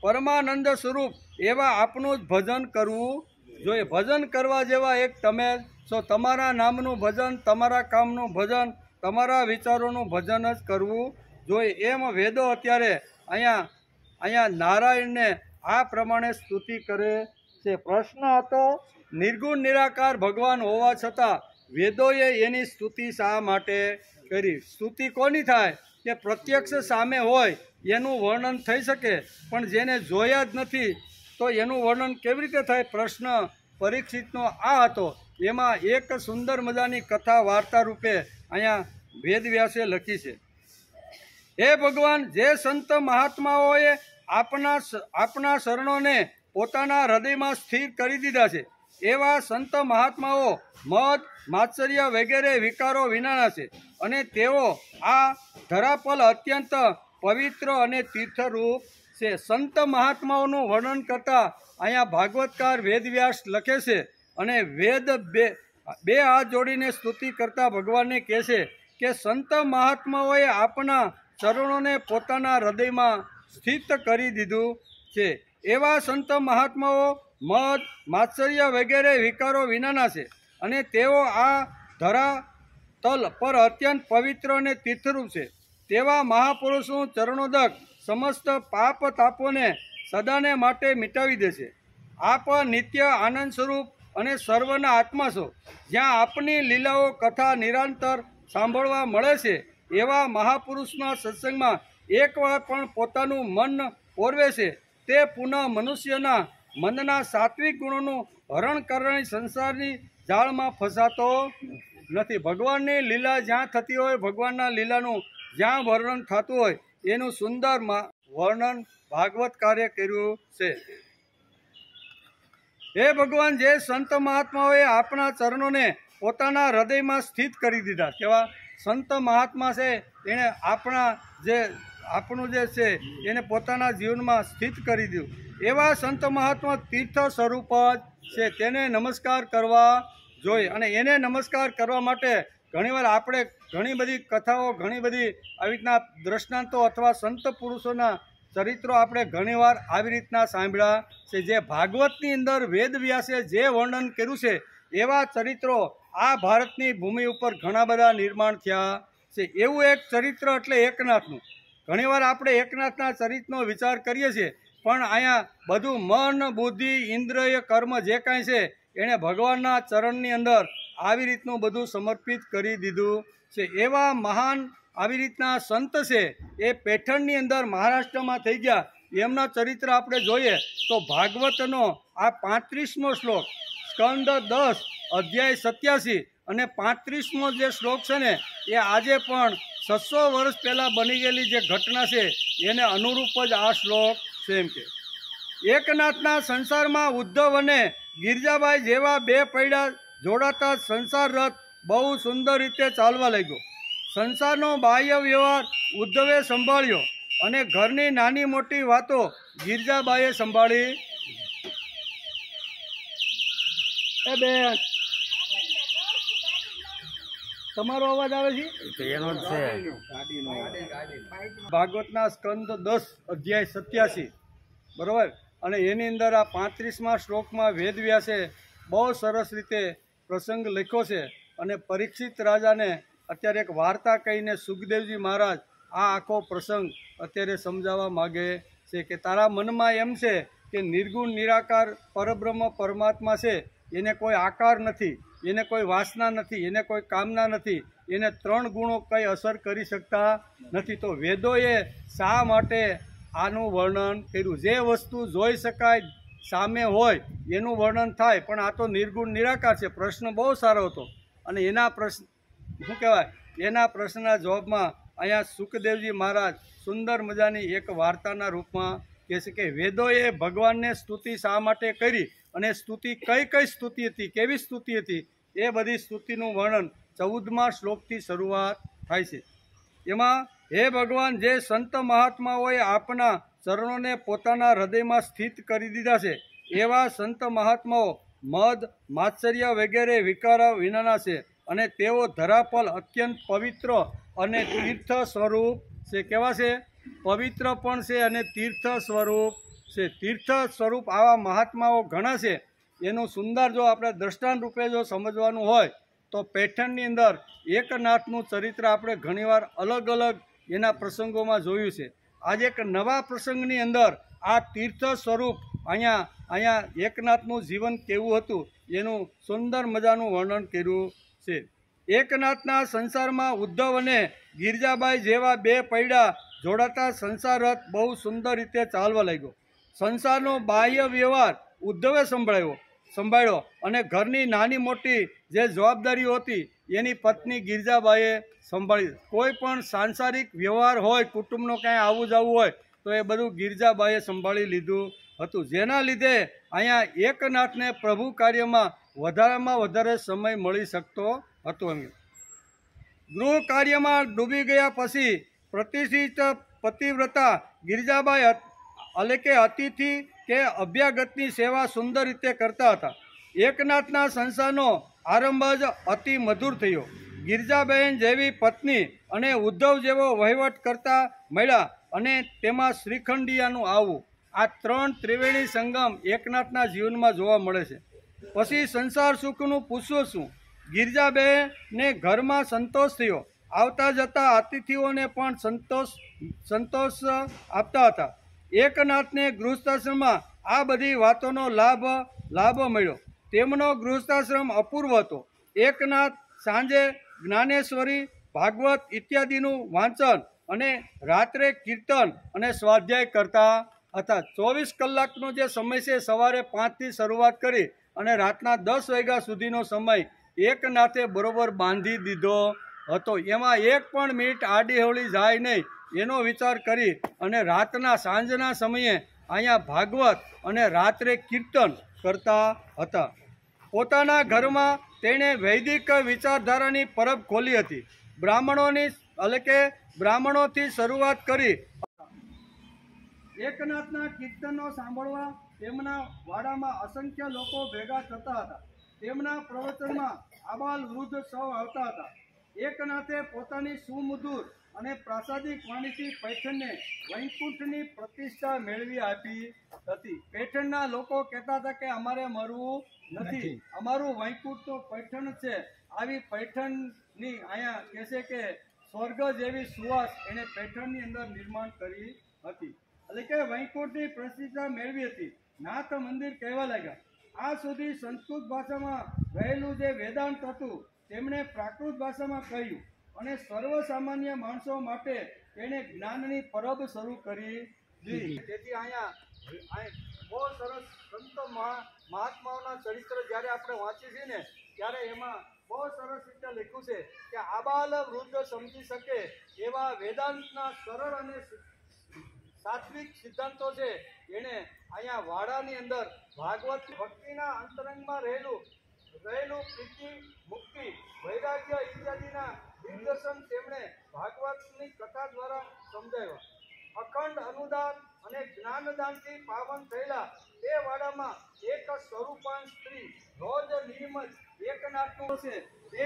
પરમાનંદ સ્વરૂપ એવા આપનું જ ભજન કરવું જોઈએ. ભજન કરવા જેવા એક તમે છો. તમારા નામનું ભજન, તમારા કામનું ભજન, તમારા વિચારોનું ભજન જ કરવું જોઈએ. એમ વેદો અત્યારે અહીંયા નારાયણને આ પ્રમાણે સ્તુતિ કરે છે. પ્રશ્ન હતો, નિર્ગુણ નિરાકાર ભગવાન હોવા છતાં વેદોએ એની સ્તુતિ શા માટે કરી? સ્તુતિ કોની થાય? કે પ્રત્યક્ષ સામે હોય એનું વર્ણન થઈ શકે, પણ જેને જોયા જ નથી તો એનું વર્ણન કેવી રીતે થાય? પ્રશ્ન પરીક્ષિતનો આ હતો. એમાં એક સુંદર મજાની કથા વાર્તા રૂપે અહીંયા વેદવ્યાસે લખી છે. હે ભગવાન, જે સંત મહાત્માઓએ આપના શરણોને પોતાના હૃદયમાં સ્થિર કરી દીધા છે, એવા સંત મહાત્માઓ મદ, માત્સર્ય વગેરે વિકારો વિનાના છે અને તેઓ આ ધરાપલ અત્યંત પવિત્ર અને તીર્થરૂપ છે. સંત મહાત્માઓનું વર્ણન કરતા અહીંયા ભાગવતકાર વેદવ્યાસ લખે છે અને વેદ બે હાથ જોડીને સ્તુતિ કરતા ભગવાનને કહે છે કે સંત મહાત્માઓએ આપના ચરણોને પોતાના હૃદયમાં સ્થિત કરી દીધું છે. એવા સંત મહાત્માઓ મદ, માત્સર્ય વગેરે વિકારો વિનાના છે અને તેઓ આ ધરાતલ પર અત્યંત પવિત્ર અને તીર્થરૂપ છે. તેવા મહાપુરુષનું ચરણોદક સમસ્ત પાપ તાપોને સદાને માટે મિટાવી દે છે. આપ નિત્ય આનંદ સ્વરૂપ અને સર્વના આત્મા છો. જ્યાં આપની લીલાઓ કથા નિરંતર સાંભળવા મળે છે, એવા મહાપુરુષના સત્સંગમાં એકવાર પણ પોતાનું મન ઓરવે છે, તે પુનઃ મનુષ્યના મનના સાત્વિક ગુણોનું હરણ કરવાની સંસારની જાળમાં ફસાતો નથી. ભગવાનની લીલા જ્યાં થતી હોય, ભગવાનના લીલાનું જ્યાં વર્ણન થતું હોય, એનું સુંદર વર્ણન ભાગવતકારે કર્યું છે. હે ભગવાન, જે સંત મહાત્માઓએ આપણા ચરણોને પોતાના હૃદયમાં સ્થિત કરી દીધા. કેવા સંત મહાત્મા છે, એણે આપણું જે છે એને પોતાના જીવનમાં સ્થિત કરી દીધું. એવા સંત મહાત્મા તીર્થ સ્વરૂપ જ છે, તેને નમસ્કાર કરવા જોઈએ. અને એને નમસ્કાર કરવા માટે ઘણીવાર આપણે ઘણી બધી કથાઓ, ઘણી બધી આવી રીતના દ્રષ્ટાંતો અથવા સંત પુરુષોના ચરિત્રો આપણે ઘણીવાર આવી રીતના સાંભળ્યા છે. જે ભાગવતની અંદર વેદવ્યાસે જે વર્ણન કર્યું છે, એવા ચરિત્રો આ ભારતની ભૂમિ ઉપર ઘણા બધા નિર્માણ થયા છે. એવું એક ચરિત્ર એટલે એકનાથનું. ઘણીવાર આપણે એકનાથના ચરિત્રનો વિચાર કરીએ છીએ, પણ અહીંયા બધું મન, બુદ્ધિ, ઇન્દ્રિય, કર્મ જે કાંઈ છે એણે ભગવાનના ચરણની અંદર આવી રીતનું બધું સમર્પિત કરી દીધું છે. એવા મહાન આવી રીતના સંત છે, એ પેઠણની અંદર મહારાષ્ટ્રમાં થઈ ગયા. એમના ચરિત્ર આપણે જોઈએ તો ભાગવતનો આ 35મો શ્લોક, સ્કંદ 10, અધ્યાય 87 અને 35મો જે શ્લોક છે ને, એ આજે પણ 600 વર્ષ પહેલાં બની ગયેલી જે ઘટના છે એને અનુરૂપ જ આ શ્લોક છે. એમ કે એકનાથના સંસારમાં ઉદ્ધવ અને ગિરજાબાઈ જેવા બે પૈડા જોડાતા સંસાર રથ બહુ સુંદર રીતે ચાલવા લાગ્યો. સંસારનો બાહ્ય વ્યવહાર ઉદ્ધવે સંભાળ્યો અને ઘરની નાની મોટી વાતો ગિરજાબાઈએ સંભાળી. એ બેન, તમારો અવાજ આવે છે? એનો જ છે. ભાગવતના સ્કંદ 10, અધ્યાય 87, બરાબર. અને એની અંદર આ 35મા શ્લોકમાં વેદવ્યાસે બહુ સરસ રીતે પ્રસંગ લખ્યો છે. અને પરીક્ષિત રાજાને અત્યારે એક વાર્તા કહીને સુખદેવજી મહારાજ આ આખો પ્રસંગ અત્યારે સમજાવવા માગે છે કે તારા મનમાં એમ છે કે નિર્ગુણ નિરાકાર પરબ્રહ્મ પરમાત્મા છે, એને કોઈ આકાર નથી, એને કોઈ વાસના નથી, એને કોઈ કામના નથી, એને 3 ગુણો કંઈ અસર કરી શકતા નથી. તો વેદોએ શા માટે આનું વર્ણન કર્યું? જે વસ્તુ જોઈ શકાય સામે હોય એનું વર્ણન થાય, પણ આ તો નિર્ગુણ નિરાકાર છે. પ્રશ્ન બહુ સારો હતો, અને એના પ્રશ્ન શું કહેવાય, એના પ્રશ્નના જવાબમાં અહીંયા સુખદેવજી મહારાજ સુંદર મજાની એક વાર્તાના રૂપમાં કહે છે કે વેદોએ ભગવાનને સ્તુતિ શા માટે કરી, અને સ્તુતિ કઈ કઈ સ્તુતિ હતી, કેવી સ્તુતિ હતી, એ બધી સ્તુતિનું વર્ણન 14મા શ્લોકથી શરૂઆત થાય છે. એમાં હે ભગવાન, જે સંત મહાત્માઓએ આપના ચરણોને પોતાના હૃદયમાં સ્થિત કરી દીધા છે, એવા સંત મહાત્માઓ મદ માત્સર્ય વગેરે વિકાર વિનાના છે, અને તેઓ ધરાપલ અત્યંત પવિત્ર અને તીર્થ સ્વરૂપ છે. કેવા છે? પવિત્ર પણ છે અને તીર્થ સ્વરૂપ છે. તીર્થ સ્વરૂપ આવા મહાત્માઓ ઘણા છે. એનું સુંદર જો આપણે દ્રષ્ટાંત રૂપે જો સમજવાનું હોય તો પેઠણની અંદર એકનાથનું ચરિત્ર આપણે ઘણીવાર અલગ અલગ એના પ્રસંગોમાં જોયું છે. આજે એક નવા પ્રસંગની અંદર આ તીર્થ સ્વરૂપ અહીંયા એકનાથનું જીવન કેવું હતું એનું સુંદર મજાનું વર્ણન કર્યું છે. એકનાથના સંસારમાં ઉદ્ધવ અને ગિરજાબાઈ જેવા 2 પૈડા જોડાતા સંસાર રથ બહુ સુંદર રીતે ચાલવા લાગ્યો. સંસારનો બાહ્ય વ્યવહાર ઉદ્ધવે સંભાળ્યો અને ઘરની નાની મોટી જે જવાબદારીઓ હતી એની પત્ની ગિરજાબાઈએ સંભાળી. કોઈ પણ સાંસારિક વ્યવહાર હોય, કુટુંબનો ક્યાંય આવું જવું હોય તો એ બધું ગિરજાબાઈએ સંભાળી લીધું હતું. જેના લીધે અહીંયા એકનાથને પ્રભુ કાર્યમાં વધારેમાં વધારે સમય મળી શકતો હતો. ગૃહ કાર્યમાં ડૂબી ગયા પછી પ્રતિષ્ઠિત પતિવ્રતા ગિરજાબાઈ એટલે કે અતિથિ કે અભ્યાગતની સેવા સુંદર રીતે કરતા હતા. એકનાથના સંસારનો આરંભ જ અતિ મધુર થયો. ગિરજાબહેન જેવી પત્ની અને ઉદ્ધવ જેવો વહીવટ કરતા મળ્યા, અને તેમાં શ્રીખંડિયાનું આવવું, આ 3 ત્રિવેણી સંગમ એકનાથના જીવનમાં જોવા મળે છે. પછી સંસાર સુખનું પૂછવું શું? ગિરજાબહેનને ઘરમાં સંતોષ થયો. આવતા જતા અતિથિઓને પણ સંતોષ આપતા હતા. એકનાથને ગૃહસ્થાશ્રમમાં આ બધી વાતોનો લાભ મળ્યો. તેમનો ગૃહસ્થાશ્રમ અપૂર્વ હતો. એકનાથ સાંજે જ્ઞાનેશ્વરી, ભાગવત ઇત્યાદિનું વાંચન અને રાત્રે કીર્તન અને સ્વાધ્યાય કરતા હતા. 24 કલાકનો જે સમય છે, સવારે 5થી શરૂઆત કરી અને રાતના 10 વાગ્યા સુધીનો સમય એકનાથે બરોબર બાંધી દીધો હતો. એમાં 1 પણ મિનિટ આડી અવળી જાય નહીં એનો વિચાર કરી અને સાંજના સમયે અહીંયા ભાગવત અને રાત્રે કીર્તન કરતા હતા. પોતાના ઘરમાં તેણે વૈદિક વિચારધારાની પરબ ખોલી હતી. બ્રાહ્મણોથી શરૂઆત કરી. એકનાથના કીર્તનો સાંભળવા તેમના વાડામાં અસંખ્ય લોકો ભેગા થતા હતા. તેમના પ્રવચનમાં આબાલ વૃદ્ધ સૌ આવતા હતા. એકનાથે પોતાની સુમધુર અને પ્રાસાદિક વાણીથી પૈઠણને વૈકુંઠની પ્રતિષ્ઠા મેળવી આપી હતી. પૈઠણના લોકો કહેતા હતા કે અમારે મરવું નથી, અમારું વૈકુંઠ તો પૈઠણ છે. આવી પૈઠણની અહીંયા કહેશે કે સ્વર્ગ જેવી સુવાસ એણે પૈઠણની અંદર નિર્માણ કરી હતી. એટલે કે વૈકુંઠની પ્રતિષ્ઠા મેળવી હતી. નાથ મંદિર કહેવા લાગ્યા. આ સુધી સંસ્કૃત ભાષામાં રહેલું જે વેદાંત હતું તેમણે પ્રાકૃત ભાષામાં કહ્યું, અને સર્વસામાન્ય માણસો માટે તેણે જ્ઞાનની પરબ શરૂ કરી દીધી. તેથી અહીંયા બહુ સરસ સંતો મહાત્માઓના ચરિત્ર જ્યારે આપણે વાંચીએ છીએ ને ત્યારે એમાં બહુ સરસ રીતે લખ્યું છે કે આબાલ વૃદ્ધ સમજી શકે એવા વેદાંતના સરળ અને સાત્વિક સિદ્ધાંતો છે એણે અહીંયા વાડાની અંદર ભાગવત ભક્તિના અંતરંગમાં રહેલું પ્રીતિ, મુક્તિ, વૈરાગ્ય ઇત્યાદિના દિગ્દર્શન તેમણે ભાગવતની કથા દ્વારા સમજાવ્યા. અખંડ અનુદાન અને જ્ઞાનદાનથી પાવન થયેલા તે વાડામાં એક સ્વરૂપાન સ્ત્રી રોજ નિયમિત એકનાથનું છે. તે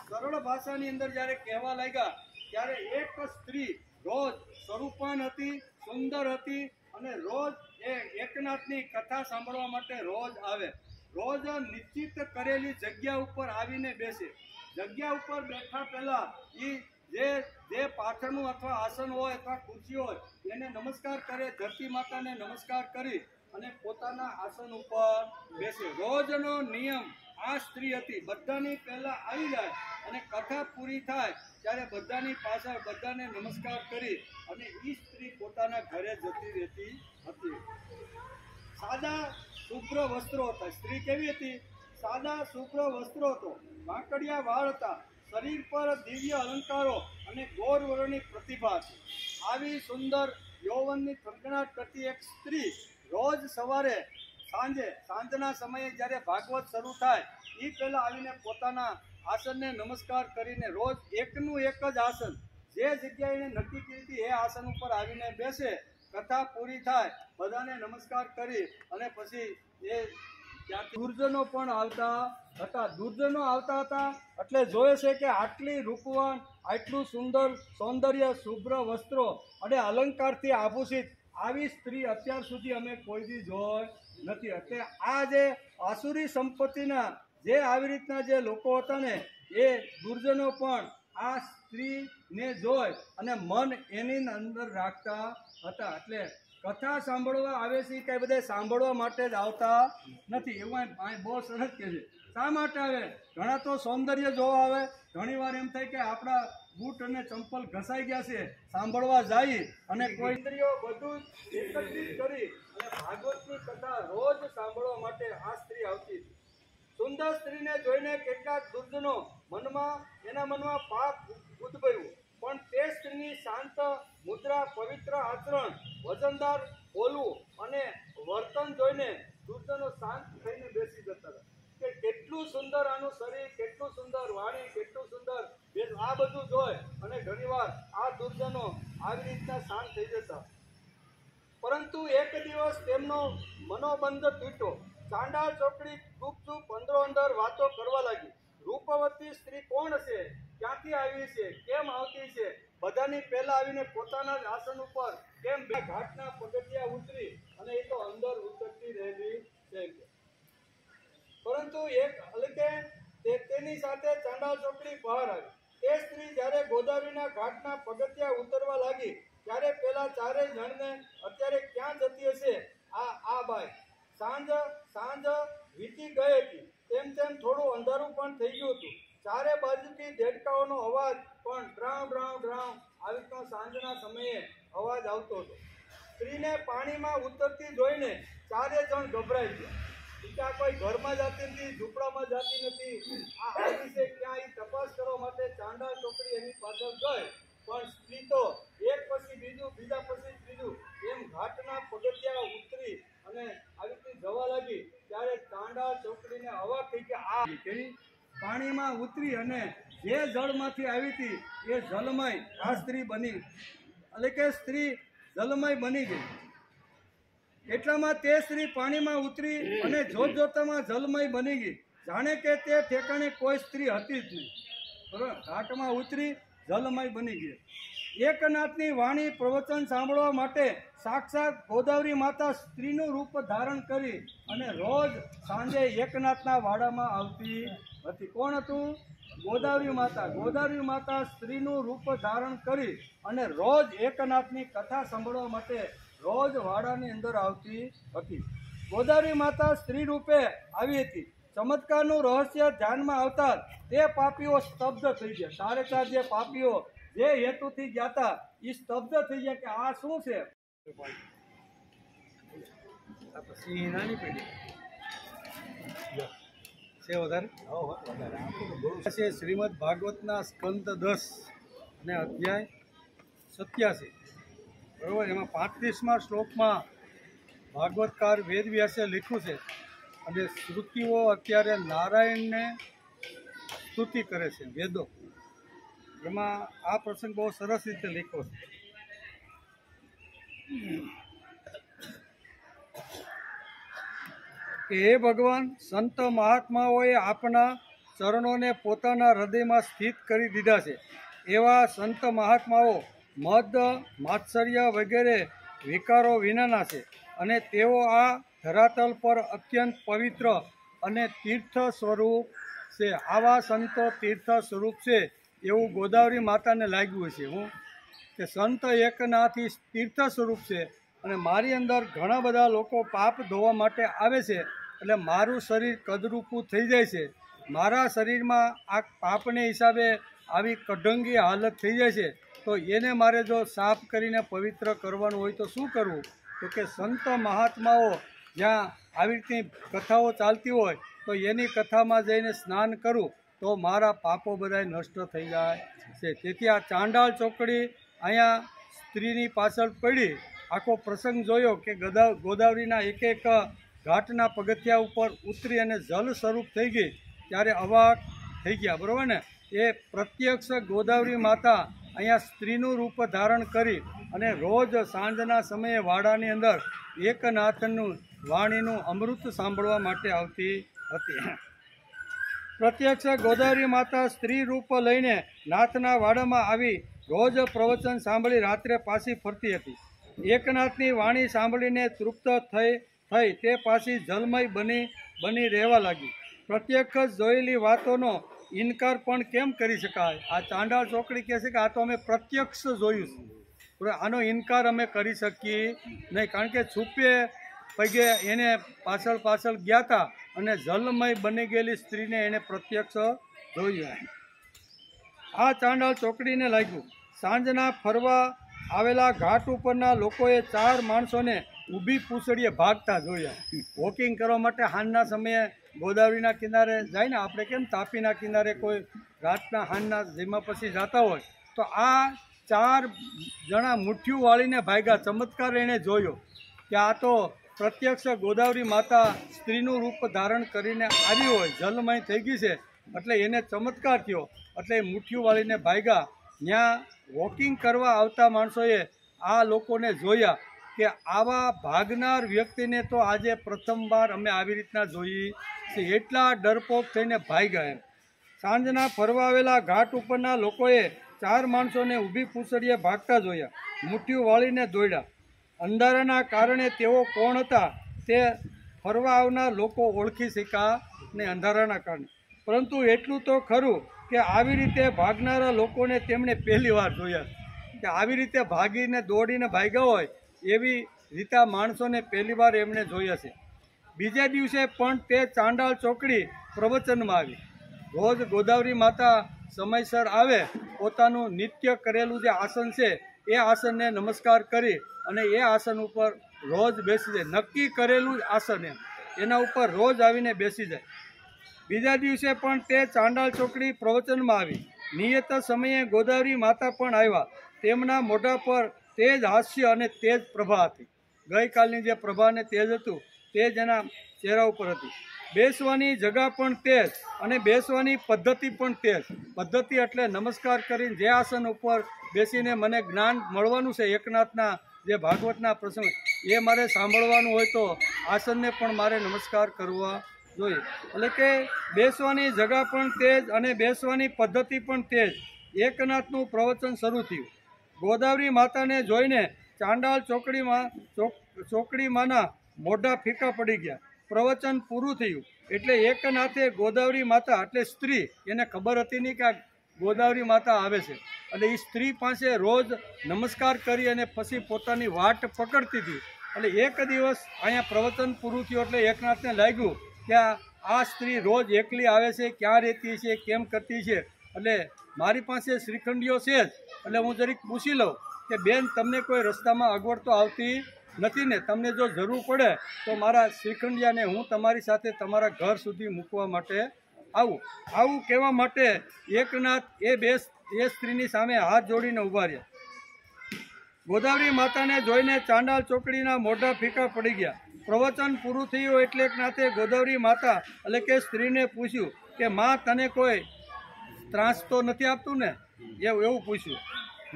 સરળ ભાષાની અંદર જ્યારે કહેવા લાગ્યા ત્યારે એક સ્ત્રી રોજ સ્વરૂપાન હતી, સુંદર હતી, અને રોજ એ એકનાથની કથા સાંભળવા માટે રોજ આવે. રોજ નિશ્ચિત કરેલી જગ્યા ઉપર આવીને બેસે. જગ્યા ઉપર બેઠા પહેલા એ જે પાથરનું અથવા આસન હોય અથવા ખુરશી હોય એને નમસ્કાર કરે, ધરતી માતાને નમસ્કાર કરી અને પોતાના આસન ઉપર બેસે. રોજનો નિયમ આ સ્ત્રી હતી, બધાની પહેલા આવી જાય અને કથા પૂરી થાય ત્યારે બધાની પાછળ બધાને નમસ્કાર કરી અને એ સ્ત્રી પોતાના ઘરે જતી રહેતી હતી. સાદા શુભ્ર વસ્ત્રો હતા. સ્ત્રી કેવી હતી? સાદા શુભ્ર વસ્ત્રો હતો, વાંકડિયા વાળ હતા, શરીર પર દિવ્ય અલંકારો અને ગૌરવની પ્રતિભા હતી. આવી સુંદર યૌવનની થનગનાટ કરતી એક સ્ત્રી રોજ સવારે સાંજના સમયે જ્યારે ભાગવત શરૂ થાય એ પહેલાં આવીને પોતાના આસનને નમસ્કાર કરીને રોજ એકનું એક જ આસન જે જગ્યાએ એને નક્કી કરી હતી એ આસન ઉપર આવીને બેસે. કથા પૂરી થાય, બધાને નમસ્કાર કરી અને પછી એ દુર્જનો પણ આવતા હતા. દુર્જનો આવતા હતા એટલે જોયે છે કે આટલી રૂપવાન, આટલું સુંદર સૌંદર્ય, શુભ્ર વસ્ત્રો અને અલંકારથી આભૂષિત આવી સ્ત્રી અત્યાર સુધી અમે કોઈ દી જોઈ નથી. એટલે આ જે આસુરી સંપત્તિના જે આવી રીતના જે લોકો હતા ને એ દુર્જનો પણ આ સ્ત્રીને જોઈ અને મન એની અંદર રાખતા હતા. એટલે કથા સાંભળવા આવે છે એ કાંઈ બધા સાંભળવા માટે જ આવતા નથી. એવું બહુ સરસ કહે છે. શા માટે આવે? ઘણા તો સૌંદર્ય જોવા આવે, ઘણી વાર એમ થાય કે આપણા બૂટ અને ચંપલ ઘસાઈ ગયા છે, સાંભળવા જાય અને કોઈ ઇન્દ્રિયો બધું જ એકત્રિત કરી અને ભાગવતની કથા રોજ સાંભળવા માટે આ સ્ત્રી આવતી હતી. સુંદર સ્ત્રીને જોઈને કેટલાક દુર્જનો એના મનમાં પાપ ઉદ્ભવ્યું, પણ તે સ્ત્રીની શાંત મુદ્રા, પવિત્ર આચરણ, વજનદાર બોલવું અને વર્તન જોઈને દુર્જનો શાંત થઈને બેસી જતા હતા કે કેટલું સુંદર આનું શરીર, કેટલું સુંદર વાણી, કેટલું સુંદર આ બધું જોઈ અને ઘણીવાર આ દુર્જનો આવી રીતના શાંત થઈ જતા. પરંતુ એક દિવસ તેમનો મનોબંધ તૂટ્યો. ચાંડાળ ચોકડી ચૂપ અંદરો અંદર વાતો કરવા લાગી. રૂપવતી સ્ત્રી કોણ છે? ક્યાંથી આવી છે? કેમ આવતી છે? બધાની પહેલા આવીને પોતાના જ આસન ઉપર કેમ ઘાટના પગથિયા ઉતરી અને એ તો અંદર ઉતરતી રહેલી છે. પરંતુ એક હલકે તેની સાથે ચાંડાળ ચોકડી બહાર આવી. તે સ્ત્રી જ્યારે ગોદાવરીના ઘાટના પગથિયા ઉતરવા લાગી ત્યારે પેલા ચારેય જણને અત્યારે ક્યાં જતી હશે આ બાઈ? સાંજ વીતી ગઈ હતી. તેમ થોડું અંધારું પણ થઈ ગયું હતું. ચારે બાજુથી દેડકાઓનો અવાજ પણ ડ્રાઉ ડ્રાઉ ડ્રાઉ આવી રીતનો સાંજના સમયે અવાજ આવતો હતો. સ્ત્રીને પાણીમાં ઉતરતી જોઈને ચારે જણ ગભરાઈ ગયા. આ કોઈ ઘરમાં જાતી નથી, ઝૂંપડામાં જાતી નથી, આ આવી છે ક્યાં? એ તપાસ કરવા માટે ચાંડાળ ચોકડી એની પાછળ ગઈ, પણ સ્ત્રી તો એક પછી બીજું, બીજા પછી ત્રીજું એમ ઘાટના પગથિયા ઉતરી અને આવી રીતે જવા લાગી. ત્યારે ચાંડાળ ચોકડીને અવાજ થઈ કે આ પાણીમાં ઉતરી અને જે જળમાંથી આવી હતી એ જલમય આ સ્ત્રી બની, એટલે કે સ્ત્રી જલમય બની ગઈ. એટલામાં તે સ્ત્રી પાણીમાં ઉતરી અને જોતજોતામાં જલમય બની ગઈ, જાણે કે તે ઠેકાણે કોઈ સ્ત્રી હતી જ નહીં. બરાબર, ઘાટમાં ઉતરી જલમય બની ગઈ. એકનાથની વાણી પ્રવચન સાંભળવા માટે સાક્ષાત ગોદાવરી માતા સ્ત્રીનું રૂપ ધારણ કરી અને રોજ સાંજે એકનાથના વાડામાં આવતી હતી. કોણ હતું? ગોદાવરી માતા. ગોદાવરી માતા સ્ત્રીનું રૂપ ધારણ કરી અને રોજ એકનાથની કથા સાંભળવા માટે રોજ વાડાની અંદર આવતી હતી. ગોદાવરી માતા સ્ત્રી રૂપે આવી હતી. ચમત્કારનું રહસ્ય ધ્યાનમાં આવતા તે પાપીઓ સ્તબ્ધ થઈ ગયા. ચારે ચાર જે પાપીઓ જે હેતુથી ગયા હતા એ સ્તબ્ધ થઈ ગયા કે આ શું છે. શ્રીમદ ભાગવતના સ્કંદ 10 અને અધ્યાય 87. બરોબર, એમાં 35મા શ્લોકમાં ભાગવતકાર વેદવ્યાસે લખ્યું છે અને શ્રુતિઓ અત્યારે નારાયણને સ્તુતિ કરે છે. વેદો એમાં આ પ્રસંગ બહુ સરસ રીતે લખ્યો છે કે હે ભગવાન, સંત મહાત્માઓએ આપના ચરણોને પોતાના હૃદયમાં સ્થિત કરી દીધા છે. એવા સંત મહાત્માઓ મદ, માત્સર્ય વગેરે વિકારો વિનાના છે અને તેઓ આ ધરાતલ પર અત્યંત પવિત્ર અને તીર્થ સ્વરૂપ છે. આવા સંતો તીર્થ સ્વરૂપ છે એવું ગોદાવરી માતાને લાગ્યું છે કે સંત એકનાથી તીર્થ સ્વરૂપ છે અને મારી અંદર ઘણા બધા લોકો પાપ ધોવા માટે આવે છે, એટલે મારું શરીર કદરૂપું થઈ જાય છે. મારા શરીરમાં આ પાપને હિસાબે આવી કઢંગી હાલત થઈ જાય છે, તો એને મારે જો સાફ કરીને પવિત્ર કરવાનું હોય તો શું કરવું? તો કે સંત મહાત્માઓ જ્યાં આવી રીતની કથાઓ ચાલતી હોય તો એની કથામાં જઈને સ્નાન કરું તો મારા પાપો બધા નષ્ટ થઈ જાય છે. તેથી આ ચાંડાળ ચોકડી અહીંયા સ્ત્રીની પાછળ પડી આખો પ્રસંગ જોયો કે ગોદાવરીના એક એક ઘાટના પગથિયા ઉપર ઉતરી અને જલ સ્વરૂપ થઈ ગઈ ત્યારે અવાક થઈ ગયા, બરાબર ને? એ પ્રત્યક્ષ ગોદાવરી માતા અહીંયા સ્ત્રીનું રૂપ ધારણ કરી અને રોજ સાંજના સમયે વાડાની અંદર એકનાથનું વાણીનું અમૃત સાંભળવા માટે આવતી હતી. પ્રત્યક્ષ ગોદાવરી માતા સ્ત્રી રૂપ લઈને નાથના વાડામાં આવી રોજ પ્રવચન સાંભળી રાત્રે પાછી ફરતી હતી. એકનાથની વાણી સાંભળીને તૃપ્ત થઈ તે પાછી જલમય બની રહેવા લાગી. પ્રત્યક્ષ જોયેલી વાતોનો ઇનકાર પણ કેમ કરી શકાય? આ ચાંડાળ ચોકડી કહે છે કે આ તો અમે પ્રત્યક્ષ જોયું છે, આનો ઇનકાર અમે કરી શકીએ નહીં, કારણ કે છુપે પગે એને પાછળ ગયા હતા અને જલમય બની ગયેલી સ્ત્રીને એને પ્રત્યક્ષ જોયું. આ ચાંડાળ ચોકડીને લાગ્યું. સાંજના ફરવા આવેલા ઘાટ ઉપરના લોકોએ 4 માણસોને ઊભી પૂંછડીએ ભાગતા જોયા. વોકિંગ કરવા માટે હાંજના સમયે ગોદાવરીના કિનારે જાય ને, આપણે કેમ તાપીના કિનારે કોઈ રાતના હાંજના જેમાં પછી જતા હોય, તો આ 4 જણા મુઠ્ઠીઓ વાળીને ભાગ્યા. ચમત્કાર એણે જોયો કે આ તો પ્રત્યક્ષ ગોદાવરી માતા સ્ત્રીનું રૂપ ધારણ કરીને આવી હોય, જલમય થઈ ગઈ છે, એટલે એને ચમત્કાર થયો, એટલે એ મુઠ્ઠીઓ વાળીને ભાગ્યા. ત્યાં વોકિંગ કરવા આવતા માણસોએ આ લોકોને જોયા કે આવા ભાગનાર વ્યક્તિને તો આજે પ્રથમવાર અમે આવી રીતના જોઈ છે, એટલા ડરપોક થઈને ભાગ્યા. સાંજના ફરવા આવેલા ઘાટ ઉપરના લોકોએ 4 માણસોને ઊભી પૂંછડીએ ભાગતા જોયા, મુઠ્ઠીઓ વાળીને દોડ્યા. અંધારાના કારણે તેઓ કોણ હતા તે ફરવા આવનાર લોકો ઓળખી શક્યા ને અંધારાના કારણે. પરંતુ એટલું તો ખરું કે આવી રીતે ભાગનારા લોકોને તેમણે પહેલી વાર જોયા, કે આવી રીતે ભાગીને દોડીને ભાગ્યા હોય એવી રીતે માણસોને પહેલી વાર એમણે જોયા છે. બીજા દિવસે પણ તે ચાંડાળ ચોકડી પ્રવચનમાં આવી. રોજ ગોદાવરી માતા સમયસર આવે, પોતાનું નિત્ય કરેલું જે આસન છે એ આસનને નમસ્કાર કરી અને એ આસન ઉપર રોજ બેસી જાય. નક્કી કરેલું જ આસન એના ઉપર રોજ આવીને બેસી જાય. બીજા દિવસે પણ તે ચાંડાળ ચોકડી પ્રવચનમાં આવી. નિયત સમયે ગોદાવરી માતા પણ આવ્યા. તેમના મોઢા પર તેજ હાસ્ય અને તેજ પ્રભા હતી. ગઈકાલની જે પ્રભા અને તેજ હતું તે જ એના ચહેરા ઉપર હતી. બેસવાની જગા પણ તેજ અને બેસવાની પદ્ધતિ પણ તેજ. પદ્ધતિ એટલે નમસ્કાર કરીને જે આસન ઉપર બેસીને મને જ્ઞાન મળવાનું છે, એકનાથના જે ભાગવતના પ્રસંગ એ મારે સાંભળવાનું હોય તો આસનને પણ મારે નમસ્કાર કરવા જોઈએ. એટલે કે બેસવાની જગા પણ તેજ અને બેસવાની પદ્ધતિ પણ તેજ. એકનાથનું પ્રવચન શરૂ થયું. ગોદાવરી માતાને જોઈને ચાંડાળ ચોકડીમાંના મોઢા ફીકા પડી ગયા. પ્રવચન પૂરું થયું એટલે એકનાથે ગોદાવરી માતા એટલે સ્ત્રી, એને ખબર હતી નહીં કે આ ગોદાવરી માતા આવે છે, એટલે એ સ્ત્રી પાસે રોજ નમસ્કાર કરી અને પછી પોતાની વાટ પકડતી હતી. એટલે એક દિવસ અહીંયા પ્રવચન પૂરું થયું એટલે એકનાથને લાગ્યું કે આ સ્ત્રી રોજ એકલી આવે છે, ક્યાં રહેતી છે, કેમ કરતી છે, એટલે મારી પાસે શ્રીખંડીઓ છે જ, એટલે હું જરીક પૂછી લઉં કે બેન તમને કોઈ રસ્તામાં અગવડ તો આવતી નથી ને? તમને જો જરૂર પડે તો મારા શ્રીખંડિયાને હું તમારી સાથે તમારા ઘર સુધી મૂકવા માટે આવું કહેવા માટે એકનાથ એ સ્ત્રીની સામે હાથ જોડીને ઊભા રહ્યા. ગોદાવરી માતાને જોઈને ચાંડાળ ચોકડીના મોઢા ફીકા પડી ગયા. પ્રવચન પૂરું થયું એટલે એકનાથે ગોદાવરી માતા એટલે કે સ્ત્રીને પૂછ્યું કે માં તને કોઈ ત્રાસ તો નથી આપતું ને? એવું પૂછ્યું.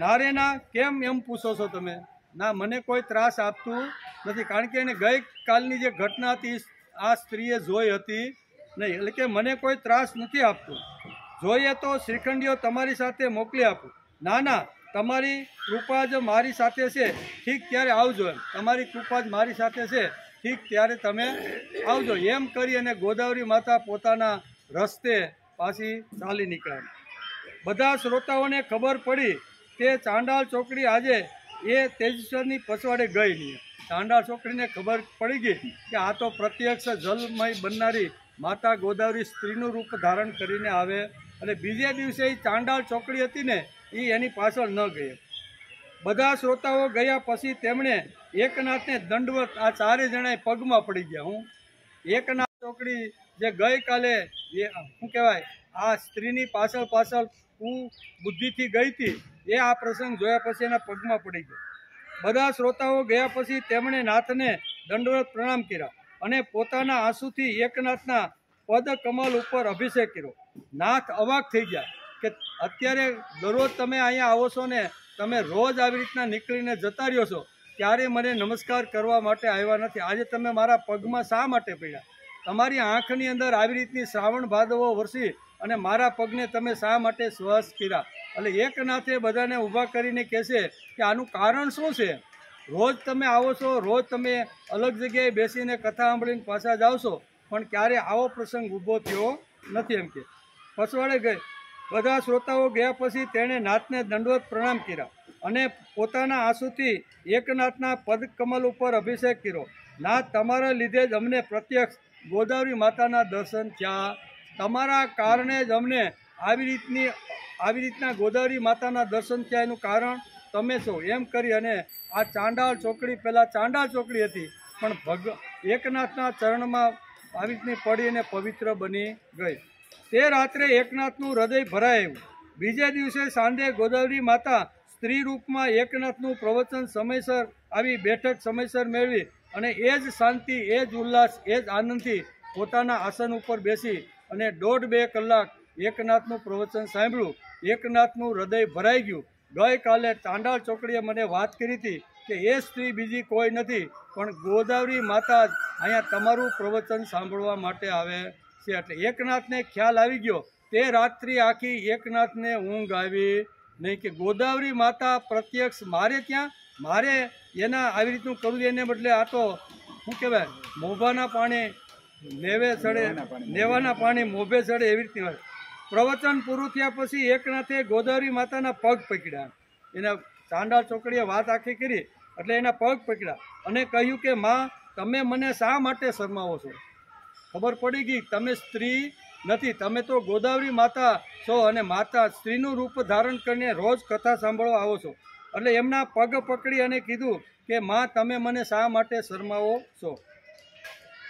ના રે ના, કેમ એમ પૂછો છો તમે? ના, મને કોઈ ત્રાસ આપતું નથી, કારણ કે એને ગઈકાલની જે ઘટના હતી આ સ્ત્રીએ જોઈ હતી નહીં, એટલે કે મને કોઈ ત્રાસ નથી આપતું. જોઈએ તો શ્રીખંડીઓ તમારી સાથે મોકલી આપું. ના, તમારી કૃપા જ મારી સાથે છે, ઠીક ત્યારે આવજો. એમ તમારી કૃપા જ મારી સાથે છે, ઠીક ત્યારે તમે આવજો. એમ કરી અને ગોદાવરી માતા પોતાના રસ્તે પાછી ચાલી નીકળ્યા. બધા શ્રોતાઓને ખબર પડી કે ચાંડાળ ચોકડી આજે એ તેજસ્વરની પછવાડે ગઈ નહીં. ચાંડાળ ચોકડીને ખબર પડી ગઈ કે આ તો પ્રત્યક્ષ જલમય બનનારી માતા ગોદાવરી સ્ત્રીનું રૂપ ધારણ કરીને આવે, અને બીજે દિવસે એ ચાંડાળ ચોકડી હતી ને એ એની પાછળ ન ગઈ. બધા શ્રોતાઓ ગયા પછી તેમણે એકનાથને દંડવત આ ચારે જણાએ પગમાં પડી ગયા. હું એકનાથ ચોકડી જે ગઈકાલે શું કહેવાય આ સ્ત્રીની પાછળ પાછળ હું બુદ્ધિથી ગઈ હતી એ આ પ્રસંગ જોયા પછી એના પગમાં પડી ગયો. બધા શ્રોતાઓ ગયા પછી તેમણે નાથને દંડવત પ્રણામ કર્યા અને પોતાના આંસુથી એકનાથના પદ કમલ ઉપર અભિષેક કર્યો. નાથ અવાક થઈ ગયા કે અત્યારે દરરોજ તમે અહીંયા આવો છો ને તમે રોજ આવી રીતના નીકળીને જતા રહ્યો છો, ત્યારે મને નમસ્કાર કરવા માટે આવ્યા નથી. આજે તમે મારા પગમાં શા માટે પડ્યા? તમારી આંખની અંદર આવી રીતની શ્રાવણ ભાદવો વરસી અને મારા પગને તમે શા માટે સ્પર્શ કર્યા? એટલે એકનાથે બધાને ઊભા કરીને કહેશે કે આનું કારણ શું છે? રોજ તમે આવો છો, રોજ તમે અલગ જગ્યાએ બેસીને કથા સાંભળીને પાછા જાઓ છો, પણ ક્યારે આવો પ્રસંગ ઊભો થયો નથી. એમ કે પછવાડે ગઈ. બધા શ્રોતાઓ ગયા પછી તેણે નાથને દંડવત પ્રણામ કર્યા અને પોતાના આંસુથી એકનાથના પદકમલ ઉપર અભિષેક કર્યો. નાથ, તમારા લીધે જ અમને પ્રત્યક્ષ ગોદાવરી માતાના દર્શન થયા. તમારા કારણે જ અમને આવી રીતના ગોદાવરી માતાના દર્શન થયા. એનું કારણ તમે છો. એમ કરી અને આ ચાંડાળ ચોકડી પહેલાં ચાંડાળ ચોકડી હતી, પણ એકનાથના ચરણમાં આવી રીતની પડી અને પવિત્ર બની ગઈ. તે રાત્રે એકનાથનું હૃદય ભરાયું. બીજે દિવસે સાંજે ગોદાવરી માતા સ્ત્રી રૂપમાં એકનાથનું પ્રવચન સમયસર આવી બેઠક સમયસર મેળવી અને એ જ શાંતિ, એ જ ઉલ્લાસ, એ જ આનંદથી પોતાના આસન ઉપર બેસી અને 1.5-2 કલાક એકનાથનું પ્રવચન સાંભળ્યું. એકનાથનું હૃદય ભરાઈ ગયું. ગઈકાલે ચાંડાળ ચોકડીએ મને વાત કરી હતી કે એ સ્ત્રી બીજી કોઈ નથી પણ ગોદાવરી માતા જ અહીંયા તમારું પ્રવચન સાંભળવા માટે આવે છે. એટલે એકનાથને ખ્યાલ આવી ગયો. તે રાત્રિ આખી એકનાથને ઊંઘ આવી નહીં કે ગોદાવરી માતા પ્રત્યક્ષ મારે એના આવી રીતનું કરવું. એને બદલે આ તો શું કહેવાય મોભાના પાણી નેવે ચડે, નેવાના પાણી મોભે ચડે એવી રીતની વાત. પ્રવચન પૂરું થયા પછી એકનાથે ગોદાવરી માતાના પગ પકડ્યા. એના ચાંડાળ ચોકડીએ વાત આખી કરી એટલે એના પગ પકડ્યા અને કહ્યું કે માં, તમે મને શા માટે શરમાવો છો? ખબર પડી ગઈ તમે સ્ત્રી નથી, તમે તો ગોદાવરી માતા છો અને માતા સ્ત્રીનું રૂપ ધારણ કરીને રોજ કથા સાંભળવા આવો છો. એટલે એમના પગ પકડી અને કીધું કે માં, તમે મને શા માટે શરમાવો છો?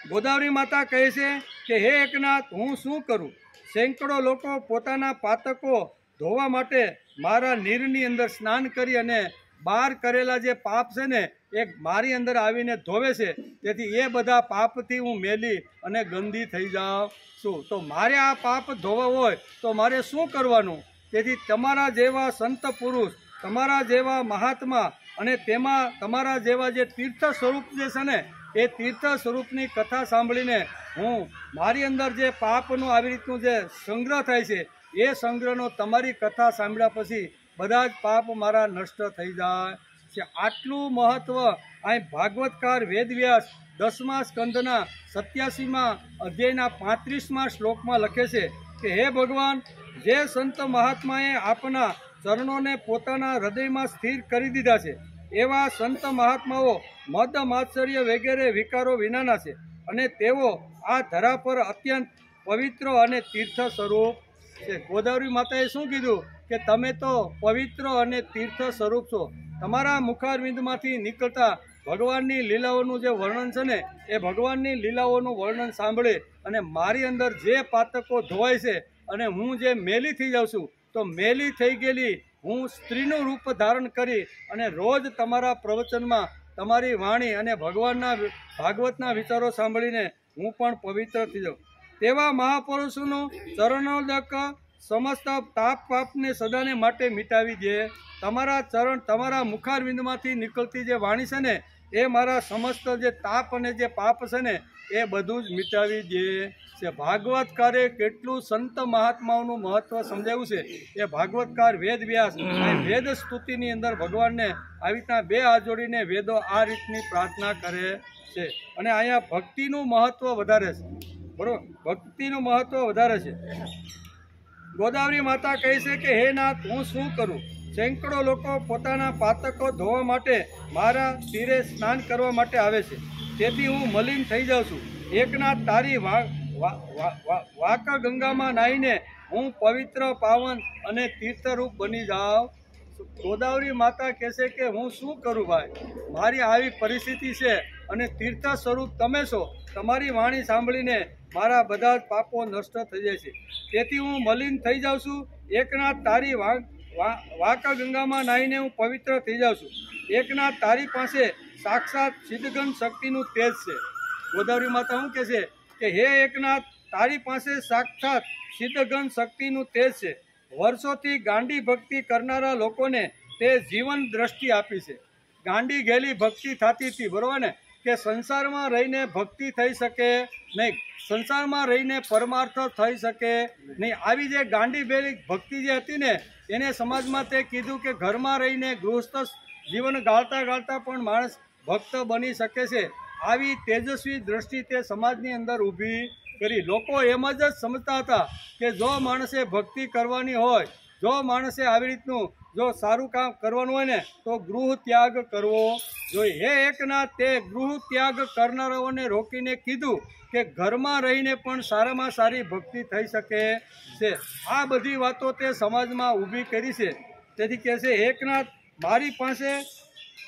ગોદાવરી માતા કહે છે કે હે એકનાથ, હું શું કરું? સેંકડો લોકો પોતાના પાતકો ધોવા માટે મારા નીરની અંદર સ્નાન કરી અને બહાર કરેલા જે પાપ છે ને એ મારી અંદર આવીને ધોવે છે. તેથી એ બધા પાપથી હું મેલી અને ગંદી થઈ જાઉં છું. તો મારે આ પાપ ધોવા હોય તો મારે શું કરવાનું? તેથી તમારા જેવા સંત પુરુષ, તમારા જેવા મહાત્મા અને તેમાં તમારા જેવા જે તીર્થ સ્વરૂપ જે છે ને એ તીર્થ સ્વરૂપની કથા સાંભળીને હું મારી અંદર જે પાપનું આવી રીતનું જે સંગ્રહ થાય છે એ સંગ્રહનો તમારી કથા સાંભળ્યા પછી બધા જ પાપ મારા નષ્ટ થઈ જાય છે. આટલું મહત્ત્વ અહીં ભાગવતકાર વેદવ્યાસ 10મા સ્કંદના 87મા અધ્યાયના 35મા શ્લોકમાં લખે છે કે હે ભગવાન, જે સંત મહાત્માએ આપના ચરણોને પોતાના હૃદયમાં સ્થિર કરી દીધા છે એવા સંત મહાત્માઓ મદ માત્સર્ય વગેરે વિકારો વિનાના છે અને તેઓ આ ધરા પર અત્યંત પવિત્ર અને તીર્થ સ્વરૂપ છે. ગોદાવરી માતાએ શું કીધું કે તમે તો પવિત્ર અને તીર્થ સ્વરૂપ છો. તમારા મુખારવિંદમાંથી નીકળતા ભગવાનની લીલાઓનું જે વર્ણન છે ને એ ભગવાનની લીલાઓનું વર્ણન સાંભળે અને મારી અંદર જે પાતકો ધોવાય છે અને હું જે મેલી થઈ જાઉં છું, તો મેલી થઈ ગયેલી હું સ્ત્રીનું રૂપ ધારણ કરી અને રોજ તમારા પ્રવચનમાં તમારી વાણી અને ભગવાનના ભાગવતના વિચારો સાંભળીને હું પણ પવિત્ર થઈ જાઉં. તેવા મહાપુરુષોનું ચરણોદક સમસ્ત તાપ પાપને સદાને માટે મિટાવી દે. તમારા ચરણ, તમારા મુખારવિંદમાંથી નીકળતી જે વાણી છે ને એ મારા સમસ્ત જે તાપ અને જે પાપ છે ને એ બધું જ મિટાવી દે છે. ભાગવતકારે કેટલું સંત મહાત્માઓનું મહત્ત્વ સમજાવ્યું છે. એ ભાગવતકાર વેદવ્યાસ વેદ સ્તુતિની અંદર ભગવાનને આવી રીતના 2 હાથ જોડીને વેદો આ રીતની પ્રાર્થના કરે છે. અને અહીંયા ભક્તિનું મહત્ત્વ વધારે છે. બરાબર, ભક્તિનું મહત્ત્વ વધારે છે. ગોદાવરી માતા કહે છે કે હે નાથ, હું શું કરું? સેંકડો લોકો પોતાના પાતકો ધોવા માટે મારા તીરે સ્નાન કરવા માટે આવે છે, તેથી હું મલિન થઈ જાઉં છું. એકનાથ, તારી વાંકા ગંગામાં નાહીને હું પવિત્ર, પાવન અને તીર્થરૂપ બની જાઉં. ગોદાવરી માતા કહેશે કે હું શું કરું ભાઈ, મારી આવી પરિસ્થિતિ છે અને તીર્થ સ્વરૂપ તમે છો. તમારી વાણી સાંભળીને મારા બધા જ પાપો નષ્ટ થઈ જાય છે, તેથી હું મલિન થઈ જાઉં છું. એકનાથ, તારી વાંકા ગંગામાં નાહીને હું પવિત્ર થઈ જાઉં છું. એકનાથ, તારી પાસે સાક્ષાત સિદ્ધગંધ શક્તિનું તેજ છે. ગોદાવરી માતા શું કહે છે કે હે એકનાથ, તારી પાસે સાક્ષાત સિદ્ધગંધ શક્તિનું તેજ છે. વર્ષોથી ગાંડી ભક્તિ કરનારા લોકોને તે જીવન દ્રષ્ટિ આપી છે. ગાંડી ગયેલી ભક્તિ થતી હતી, બરોબર ને, કે સંસારમાં રહીને ભક્તિ થઈ શકે નહીં, સંસારમાં રહીને પરમાર્થ થઈ શકે નહીં. આવી જે ગાંડી ગયેલી ભક્તિ જે હતી ને, એને સમાજમાં તે કીધું કે ઘરમાં રહીને ગૃહસ્થ જીવન ગાળતા ગાળતા પણ માણસ ભક્ત બની શકે છે. આવી તેજસ્વી દ્રષ્ટિ તે સમાજની અંદર ઊભી કરી. લોકો એમ જ સમજતા હતા કે જો માણસે ભક્તિ કરવાની હોય, જો માણસે આવી રીતનું જો સારું કામ કરવાનું હોય ને, તો ગૃહ ત્યાગ કરવો જોઈએ. હે એકનાથ, તે ગૃહ ત્યાગ કરનારાઓને રોકીને કીધું કે ઘરમાં રહીને પણ સારામાં સારી ભક્તિ થઈ શકે છે. આ બધી વાતો તે સમાજમાં ઊભી કરી છે. તેથી કહે છે એકનાથ, મારી પાસે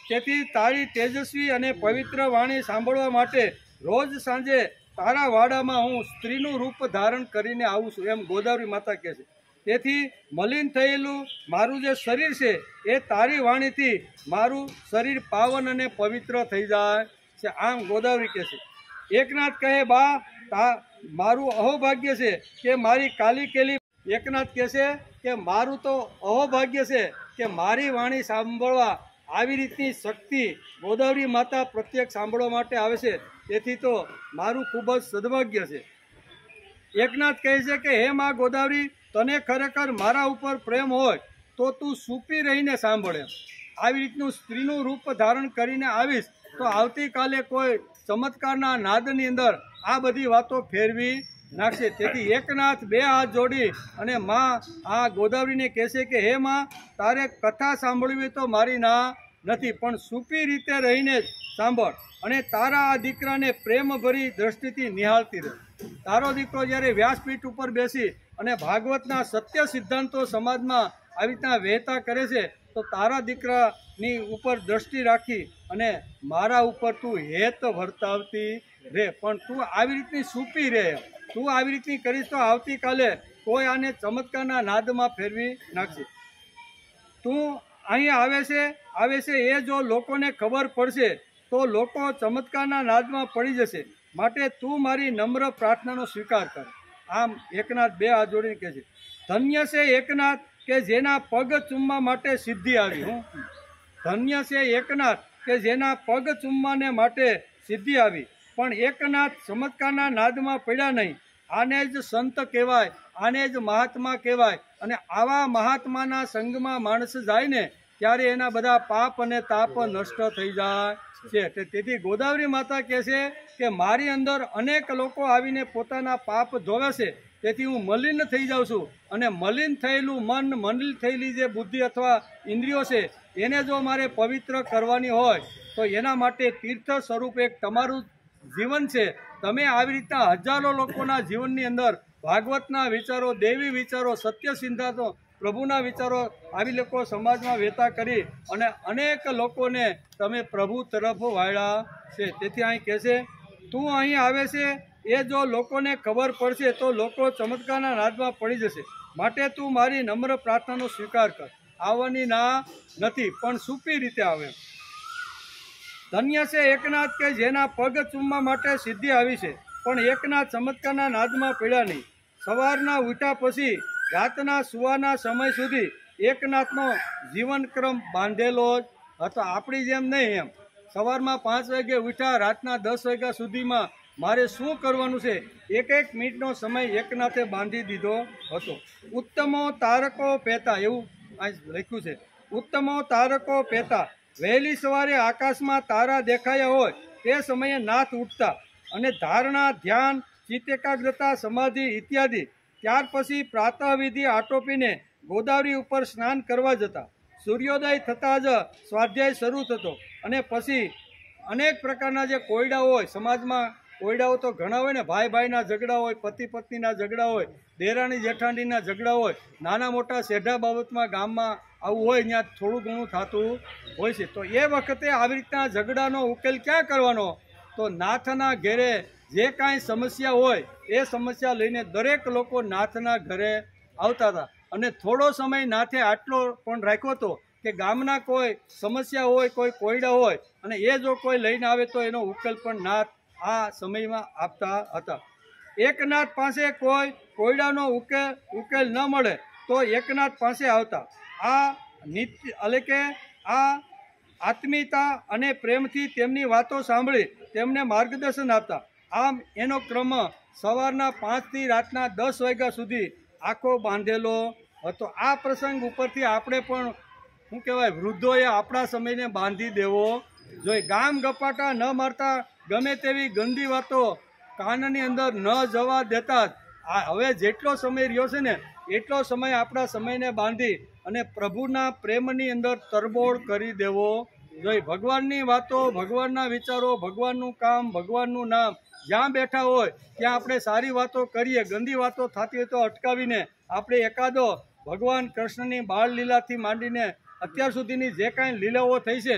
તેથી તારી તેજસ્વી અને પવિત્ર વાણી સાંભળવા માટે રોજ સાંજે તારા વાડામાં હું સ્ત્રીનું રૂપ ધારણ કરીને આવું છું, એમ ગોદાવરી માતા કહે છે. તેથી મલિન થયેલું મારું જે શરીર છે એ તારી વાણીથી મારું શરીર પાવન અને પવિત્ર થઈ જાય છે, આમ ગોદાવરી કહે છે. એકનાથ કહે, બા, મારું અહોભાગ્ય છે કે મારી કાલી કેલી. એકનાથ કહે છે કે મારું તો અહોભાગ્ય છે કે મારી વાણી સાંભળવા આવી રીતની શક્તિ ગોદાવરી માતા પ્રત્યેક સાંભળવા માટે આવે છે, તેથી તો મારું ખૂબ જ સદભાગ્ય છે. એકનાથ કહે છે કે હે મા ગોદાવરી, તને ખરેખર મારા ઉપર પ્રેમ હોય તો તું સૂપી રહીને સાંભળે. આવી રીતનું સ્ત્રીનું રૂપ ધારણ કરીને આવીશ તો આવતીકાલે કોઈ ચમત્કારના નાદની અંદર આ બધી વાતો ફેરવી નાખશે. તેથી એકનાથ બે હાથ જોડી અને માં આ ગોદાવરીને કહેશે કે હે માં, તારે કથા સાંભળવી તો મારી ના નથી, પણ સૂપી રીતે રહીને જ સાંભળ અને તારા આ દીકરાને પ્રેમભરી દ્રષ્ટિથી નિહાળતી રહે. તારો દીકરો જ્યારે વ્યાસપીઠ ઉપર બેસી અને ભાગવતના સત્ય સિદ્ધાંતો સમાજમાં આવી રીતના વહેતા કરે છે, તો તારા દીકરાની ઉપર દ્રષ્ટિ રાખી અને મારા ઉપર તું હેત વર્તાવતી રહે. પણ તું આવી રીતની સૂપી રહે, તું આવી રીતની કરીશ તો આવતીકાલે કોઈ આને ચમત્કારના નાદમાં ફેરવી નાખશે. તું અહીં આવે છે એ જો લોકોને ખબર પડશે તો લોકો ચમત્કારના નાદમાં પડી જશે. માટે તું મારી નમ્ર પ્રાર્થનાનો સ્વીકાર કર. આમ એકનાથ બે હાથ જોડીને કહે છે. ધન્ય છે એકનાથ કે જેના પગ ચૂમવા માટે સિદ્ધિ આવી. ધન્ય છે એકનાથ કે જેના પગ ચૂમવાને માટે સિદ્ધિ આવી. પણ એકનાથ ચમત્કારના નાદમાં પડ્યા નહીં. આને જ સંત કહેવાય, આને જ મહાત્મા કહેવાય. અને આવા મહાત્માના સંગમાં માણસ જાય ને ત્યારે એના બધા પાપ અને તાપ નષ્ટ થઈ જાય છે. તેથી ગોદાવરી માતા કહે છે કે મારી અંદર અનેક લોકો આવીને પોતાના પાપ ધોવે છે, તેથી હું મલિન થઈ જાઉં છું. અને મલિન થયેલું મન, મલિન થયેલી જે બુદ્ધિ અથવા ઇન્દ્રિયો છે, એને જો મારે પવિત્ર કરવાની હોય તો એના માટે તીર્થ સ્વરૂપ એક તમારું જીવન છે. તમે આવી રીતના હજારો લોકોના જીવનની અંદર ભાગવતના વિચારો, દેવી વિચારો, સત્ય સિદ્ધાંતો, પ્રભુના વિચારો આવી લોકો સમાજમાં વહેતા કરી અને અનેક લોકોને તમે પ્રભુ તરફ વાળ્યા છે. તેથી અહીં કહે છે તું અહીં આવે છે એ જો લોકોને ખબર પડશે તો લોકો ચમત્કારના નાદમાં પડી જશે. માટે તું મારી નમ્ર પ્રાર્થનાનો સ્વીકાર કર. આવવાની ના નથી, પણ સૂપી રીતે આવે. ધન્ય છે એકનાથ કે જેના પગ ચૂમવા માટે સિદ્ધિ આવી છે, પણ એકનાથ ચમત્કારના નાદમાં પડ્યા નહીં. સવારના ઉઠ્યા પછી રાતના સુવાના સમય સુધી એકનાથનો જીવનક્રમ બાંધેલો જ હતો. આપણી જેમ નહીં એમ સવારમાં 5 વાગે ઉઠ્યા, રાતના 10 વાગ્યા સુધીમાં મારે શું કરવાનું છે, એક એક મિનિટનો સમય એકનાથે બાંધી દીધો હતો. ઉત્તમો તારકો પહેતા, એવું લખ્યું છે. ઉત્તમો તારકો પહેતા. વહેલી સવારે આકાશમાં તારા દેખાયા હોય તે સમયે નાથ ઉઠતા અને ધારણા, ધ્યાન, ચિત્ત એકાગ્રતા, સમાધિ ઇત્યાદિ ત્યાર પછી પ્રાતઃવિધિ આટોપીને ગોદાવરી ઉપર સ્નાન કરવા જતા. સૂર્યોદય થતાં જ સ્વાધ્યાય શરૂ થતો અને પછી અનેક પ્રકારના જે કોયડા હોય સમાજમાં, કોયડાઓ તો ઘણા હોય ને, ભાઈ ભાઈના ઝઘડા હોય, પતિ પત્નીના ઝઘડા હોય, દેરાણી જેઠાણીના ઝઘડા હોય, નાના મોટા સેઢા બાબતમાં ગામમાં આવું હોય, ત્યાં થોડું ઘણું થતું હોય છે. તો એ વખતે આવી રીતના ઝઘડાનો ઉકેલ ક્યાં કરવાનો? તો નાથના ઘેરે જે કાંઈ સમસ્યા હોય એ સમસ્યા લઈને દરેક લોકો નાથના ઘરે આવતા હતા. અને થોડો સમય નાથે આટલો પણ રાખ્યો હતો કે ગામના કોઈ સમસ્યા હોય, કોઈ કોયડા હોય, અને એ જો કોઈ લઈને આવે તો એનો ઉકેલ પણ નાથ આ સમયમાં આપતા હતા. એકનાથ પાસે કોઈ કોયડાનો ઉકેલ ન મળે તો એકનાથ પાસે આવતા. આ નિત્ય એટલે કે આ આત્મીયતા અને પ્રેમથી તેમની વાતો સાંભળી તેમને માર્ગદર્શન આપતા. આમ એનો ક્રમ સવારના 5 થી રાતના 10 વાગ્યા સુધી આખો બાંધેલો હતો. આ પ્રસંગ ઉપરથી આપણે પણ શું કહેવાય, વૃદ્ધોએ આપણા સમયને બાંધી દેવો જોઈએ. ગામ ગપાટા ન મારતા, ગમે તેવી ગંદી વાતો કાનની અંદર ન જવા દેતા. હવે જેટલો સમય રહ્યો છે ને એટલો સમય આપણા સમયને બાંધી અને પ્રભુના પ્રેમની અંદર તરબોળ કરી દેવો જોઈએ. ભગવાનની વાતો, ભગવાનના વિચારો, ભગવાનનું કામ, ભગવાનનું નામ, જ્યાં બેઠા હોય ત્યાં આપણે સારી વાતો કરીએ. ગંદી વાતો થતી હોય તો અટકાવીને આપણે એકાદો ભગવાન કૃષ્ણની બાળ લીલાથી માંડીને અત્યાર સુધીની જે કાંઈ લીલાઓ થઈ છે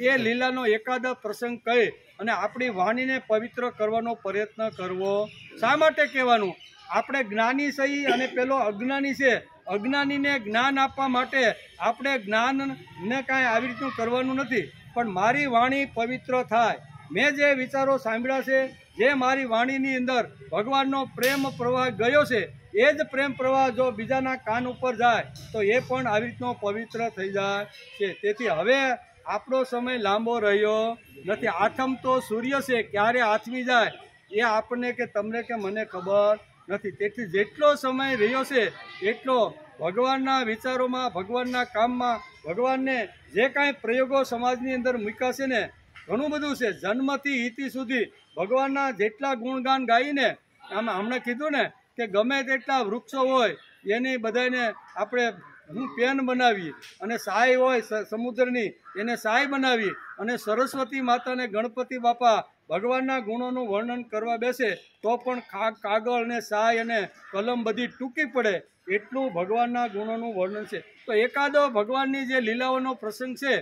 એ લીલાનો એકાદ પ્રસંગ કહી અને આપણી વાણીને પવિત્ર કરવાનો પ્રયત્ન કરવો. શા માટે કહેવાનું? આપણે જ્ઞાની સહી અને પેલો અજ્ઞાની છે. અજ્ઞાનીને જ્ઞાન આપવા માટે આપણે જ્ઞાનને કાંઈ આવી રીતનું કરવાનું નથી, પણ મારી વાણી પવિત્ર થાય. મેં જે વિચારો સાંભળ્યા છે, જે મારી વાણીની અંદર ભગવાનનો પ્રેમ પ્રવાહ ગયો છે, એ જ પ્રેમ પ્રવાહ જો બીજાના કાન ઉપર જાય તો એ પણ આવી રીતનો પવિત્ર થઈ જાય છે. તેથી હવે આપણો સમય લાંબો રહ્યો નથી. આથમ તો સૂર્ય છે, ક્યારે આથમી જાય એ આપણને કે તમને કે મને ખબર નથી. તેથી જેટલો સમય રહ્યો છે એટલો ભગવાનના વિચારોમાં, ભગવાનના કામમાં, ભગવાનને જે કાંઈ પ્રયોગો સમાજની અંદર મૂક્યા છે ને, ઘણું બધું છે. જન્મથી ઇતિ સુધી ભગવાનના જેટલા ગુણગાન ગાઈને, આમાં હમણાં કીધું ને કે ગમે તેટલા વૃક્ષો હોય એની બધાને આપણે પેન બનાવીએ, અને સાય હોય સમુદ્રની એને સાય બનાવીએ, અને સરસ્વતી માતાને ગણપતિ બાપા ભગવાનના ગુણોનું વર્ણન કરવા બેસે તો પણ કાગળ ને સાય અને કલમ બધી ટૂંકી પડે એટલું ભગવાનના ગુણોનું વર્ણન છે. તો એકાદો ભગવાનની જે લીલાઓનો પ્રસંગ છે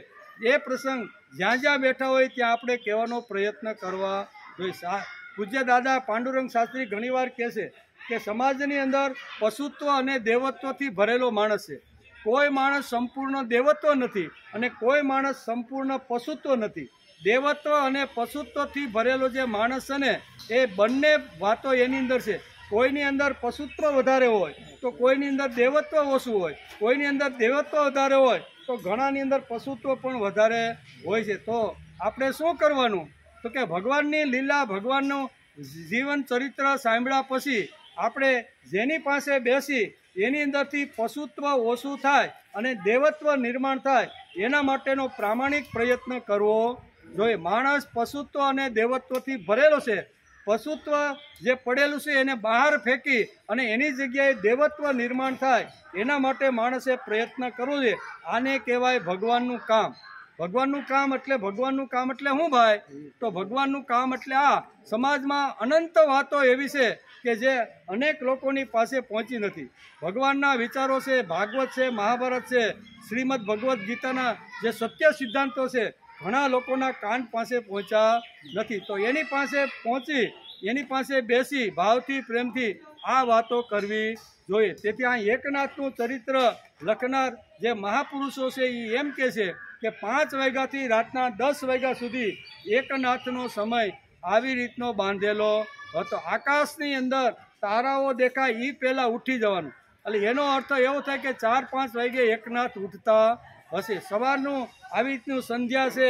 એ પ્રસંગ જ્યાં જ્યાં બેઠા હોય ત્યાં આપણે કહેવાનો પ્રયત્ન કરવા જોઈએ. પૂજ્ય દાદા પાંડુરંગ શાસ્ત્રી ઘણીવાર કહે છે કે સમાજની અંદર પશુત્વ અને દેવત્વથી ભરેલો માણસ છે. કોઈ માણસ સંપૂર્ણ દેવત્વ નથી અને કોઈ માણસ સંપૂર્ણ પશુત્વ નથી. દેવત્વ અને પશુત્વથી ભરેલો જે માણસ છે ને એ બંને વાતો એની અંદર છે. કોઈની અંદર પશુત્વ વધારે હોય તો કોઈની અંદર દેવત્વ ઓછું હોય, કોઈની અંદર દેવત્વ વધારે હોય તો ઘણાની અંદર પશુત્વ પણ વધારે હોય છે. તો આપણે શું કરવાનું? તો કે ભગવાનની લીલા, ભગવાનનું જીવન ચરિત્ર સાંભળ્યા પછી આપણે જેની પાસે બેસી એની અંદરથી પશુત્વ ઓછું થાય અને દેવત્વ નિર્માણ થાય એના માટેનો પ્રામાણિક પ્રયત્ન કરવો જોઈએ. માણસ પશુત્વ અને દેવત્વથી ભરેલો છે. પશુત્વ જે પડેલું છે એને બહાર ફેંકી અને એની જગ્યાએ દેવત્વ નિર્માણ થાય એના માટે માણસે પ્રયત્ન કરવો જોઈએ. આને કહેવાય ભગવાનનું કામ. ભગવાનનું કામ એટલે શું ભાઈ? તો ભગવાનનું કામ એટલે આ સમાજમાં અનંત વાતો એવી છે કે જે અનેક લોકોની પાસે પહોંચી નથી. ભગવાનના વિચારો છે, ભાગવત છે, મહાભારત છે, શ્રીમદ ભગવદ્ ગીતાના જે સત્ય સિદ્ધાંતો છે ઘણા લોકોના કાન પાસે પહોંચ્યા નથી. તો એની પાસે પહોંચી, એની પાસે બેસી ભાવથી, પ્રેમથી આ વાતો કરવી જોઈએ. તેથી આ એકનાથનું ચરિત્ર લખનાર જે મહાપુરુષો છે એ એમ કહે છે કે 5 વાગ્યાથી રાતના 10 વાગ્યા સુધી એકનાથનો સમય આવી રીતનો બાંધેલો હતો. આકાશની અંદર તારાઓ દેખાય એ પહેલાં ઉઠી જવાનું. એટલે એનો અર્થ એવો થાય કે 4-5 વાગે એકનાથ ઉઠતા હશે. સવારનું આવી રીતનું સંધ્યા છે,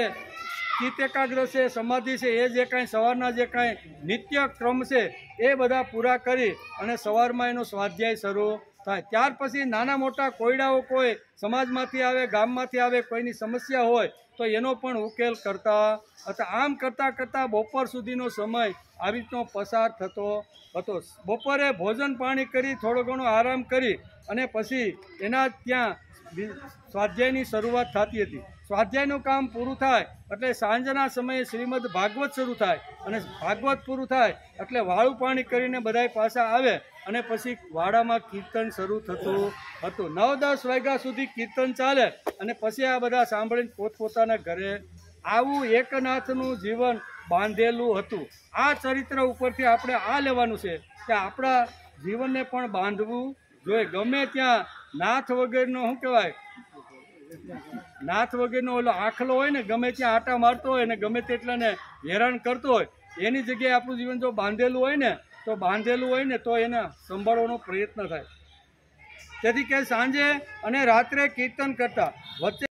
ચિત્ત એકાગ્ર છે, સમાધિ છે, એ જે કાંઈ સવારના જે કાંઈ નિત્ય ક્રમ છે એ બધા પૂરા કરી અને સવારમાં એનો સ્વાધ્યાય શરૂ થાય. ત્યાર પછી નાના મોટા કોયડાઓ કોઈ સમાજમાંથી આવે, ગામમાંથી આવે, કોઈની સમસ્યા હોય તો એનો પણ ઉકેલ કરતા હતા. આમ કરતાં કરતાં બપોર સુધીનો સમય આવી રીતનો પસાર થતો હતો. બપોરે ભોજન પાણી કરી થોડો ઘણો આરામ કરી અને પછી એના ત્યાં સ્વાધ્યાયની શરૂઆત થતી હતી. સ્વાધ્યાયનું કામ પૂરું થાય એટલે સાંજના સમયે શ્રીમદ ભાગવત શરૂ થાય અને ભાગવત પૂરું થાય એટલે વાળું પાણી કરીને બધાય પાછા આવે અને પછી વાડામાં કીર્તન શરૂ થતું હતું. 9-10 વાગ્યા સુધી કીર્તન ચાલે અને પછી આ બધા સાંભળીને પોતપોતાના ઘરે. આવું એકનાથનું જીવન બાંધેલું હતું. આ ચરિત્ર ઉપરથી આપણે આ લેવાનું છે કે આપણા જીવનને પણ બાંધવું જોઈએ. ગમે ત્યાં નાથ વગરનો શું કહેવાય, નાથ વગરનો ઓલો આખલો હોય ને, ગમે ત્યાં આટા મારતો હોય ને ગમે તેટલાને હેરાન કરતો હોય, એની જગ્યાએ આપણું જીવન જો બાંધેલું હોય ને તો એને સંભાળવાનો પ્રયત્ન થાય. તેથી કે સાંજે અને રાત્રે કીર્તન કરતા, વચ્ચે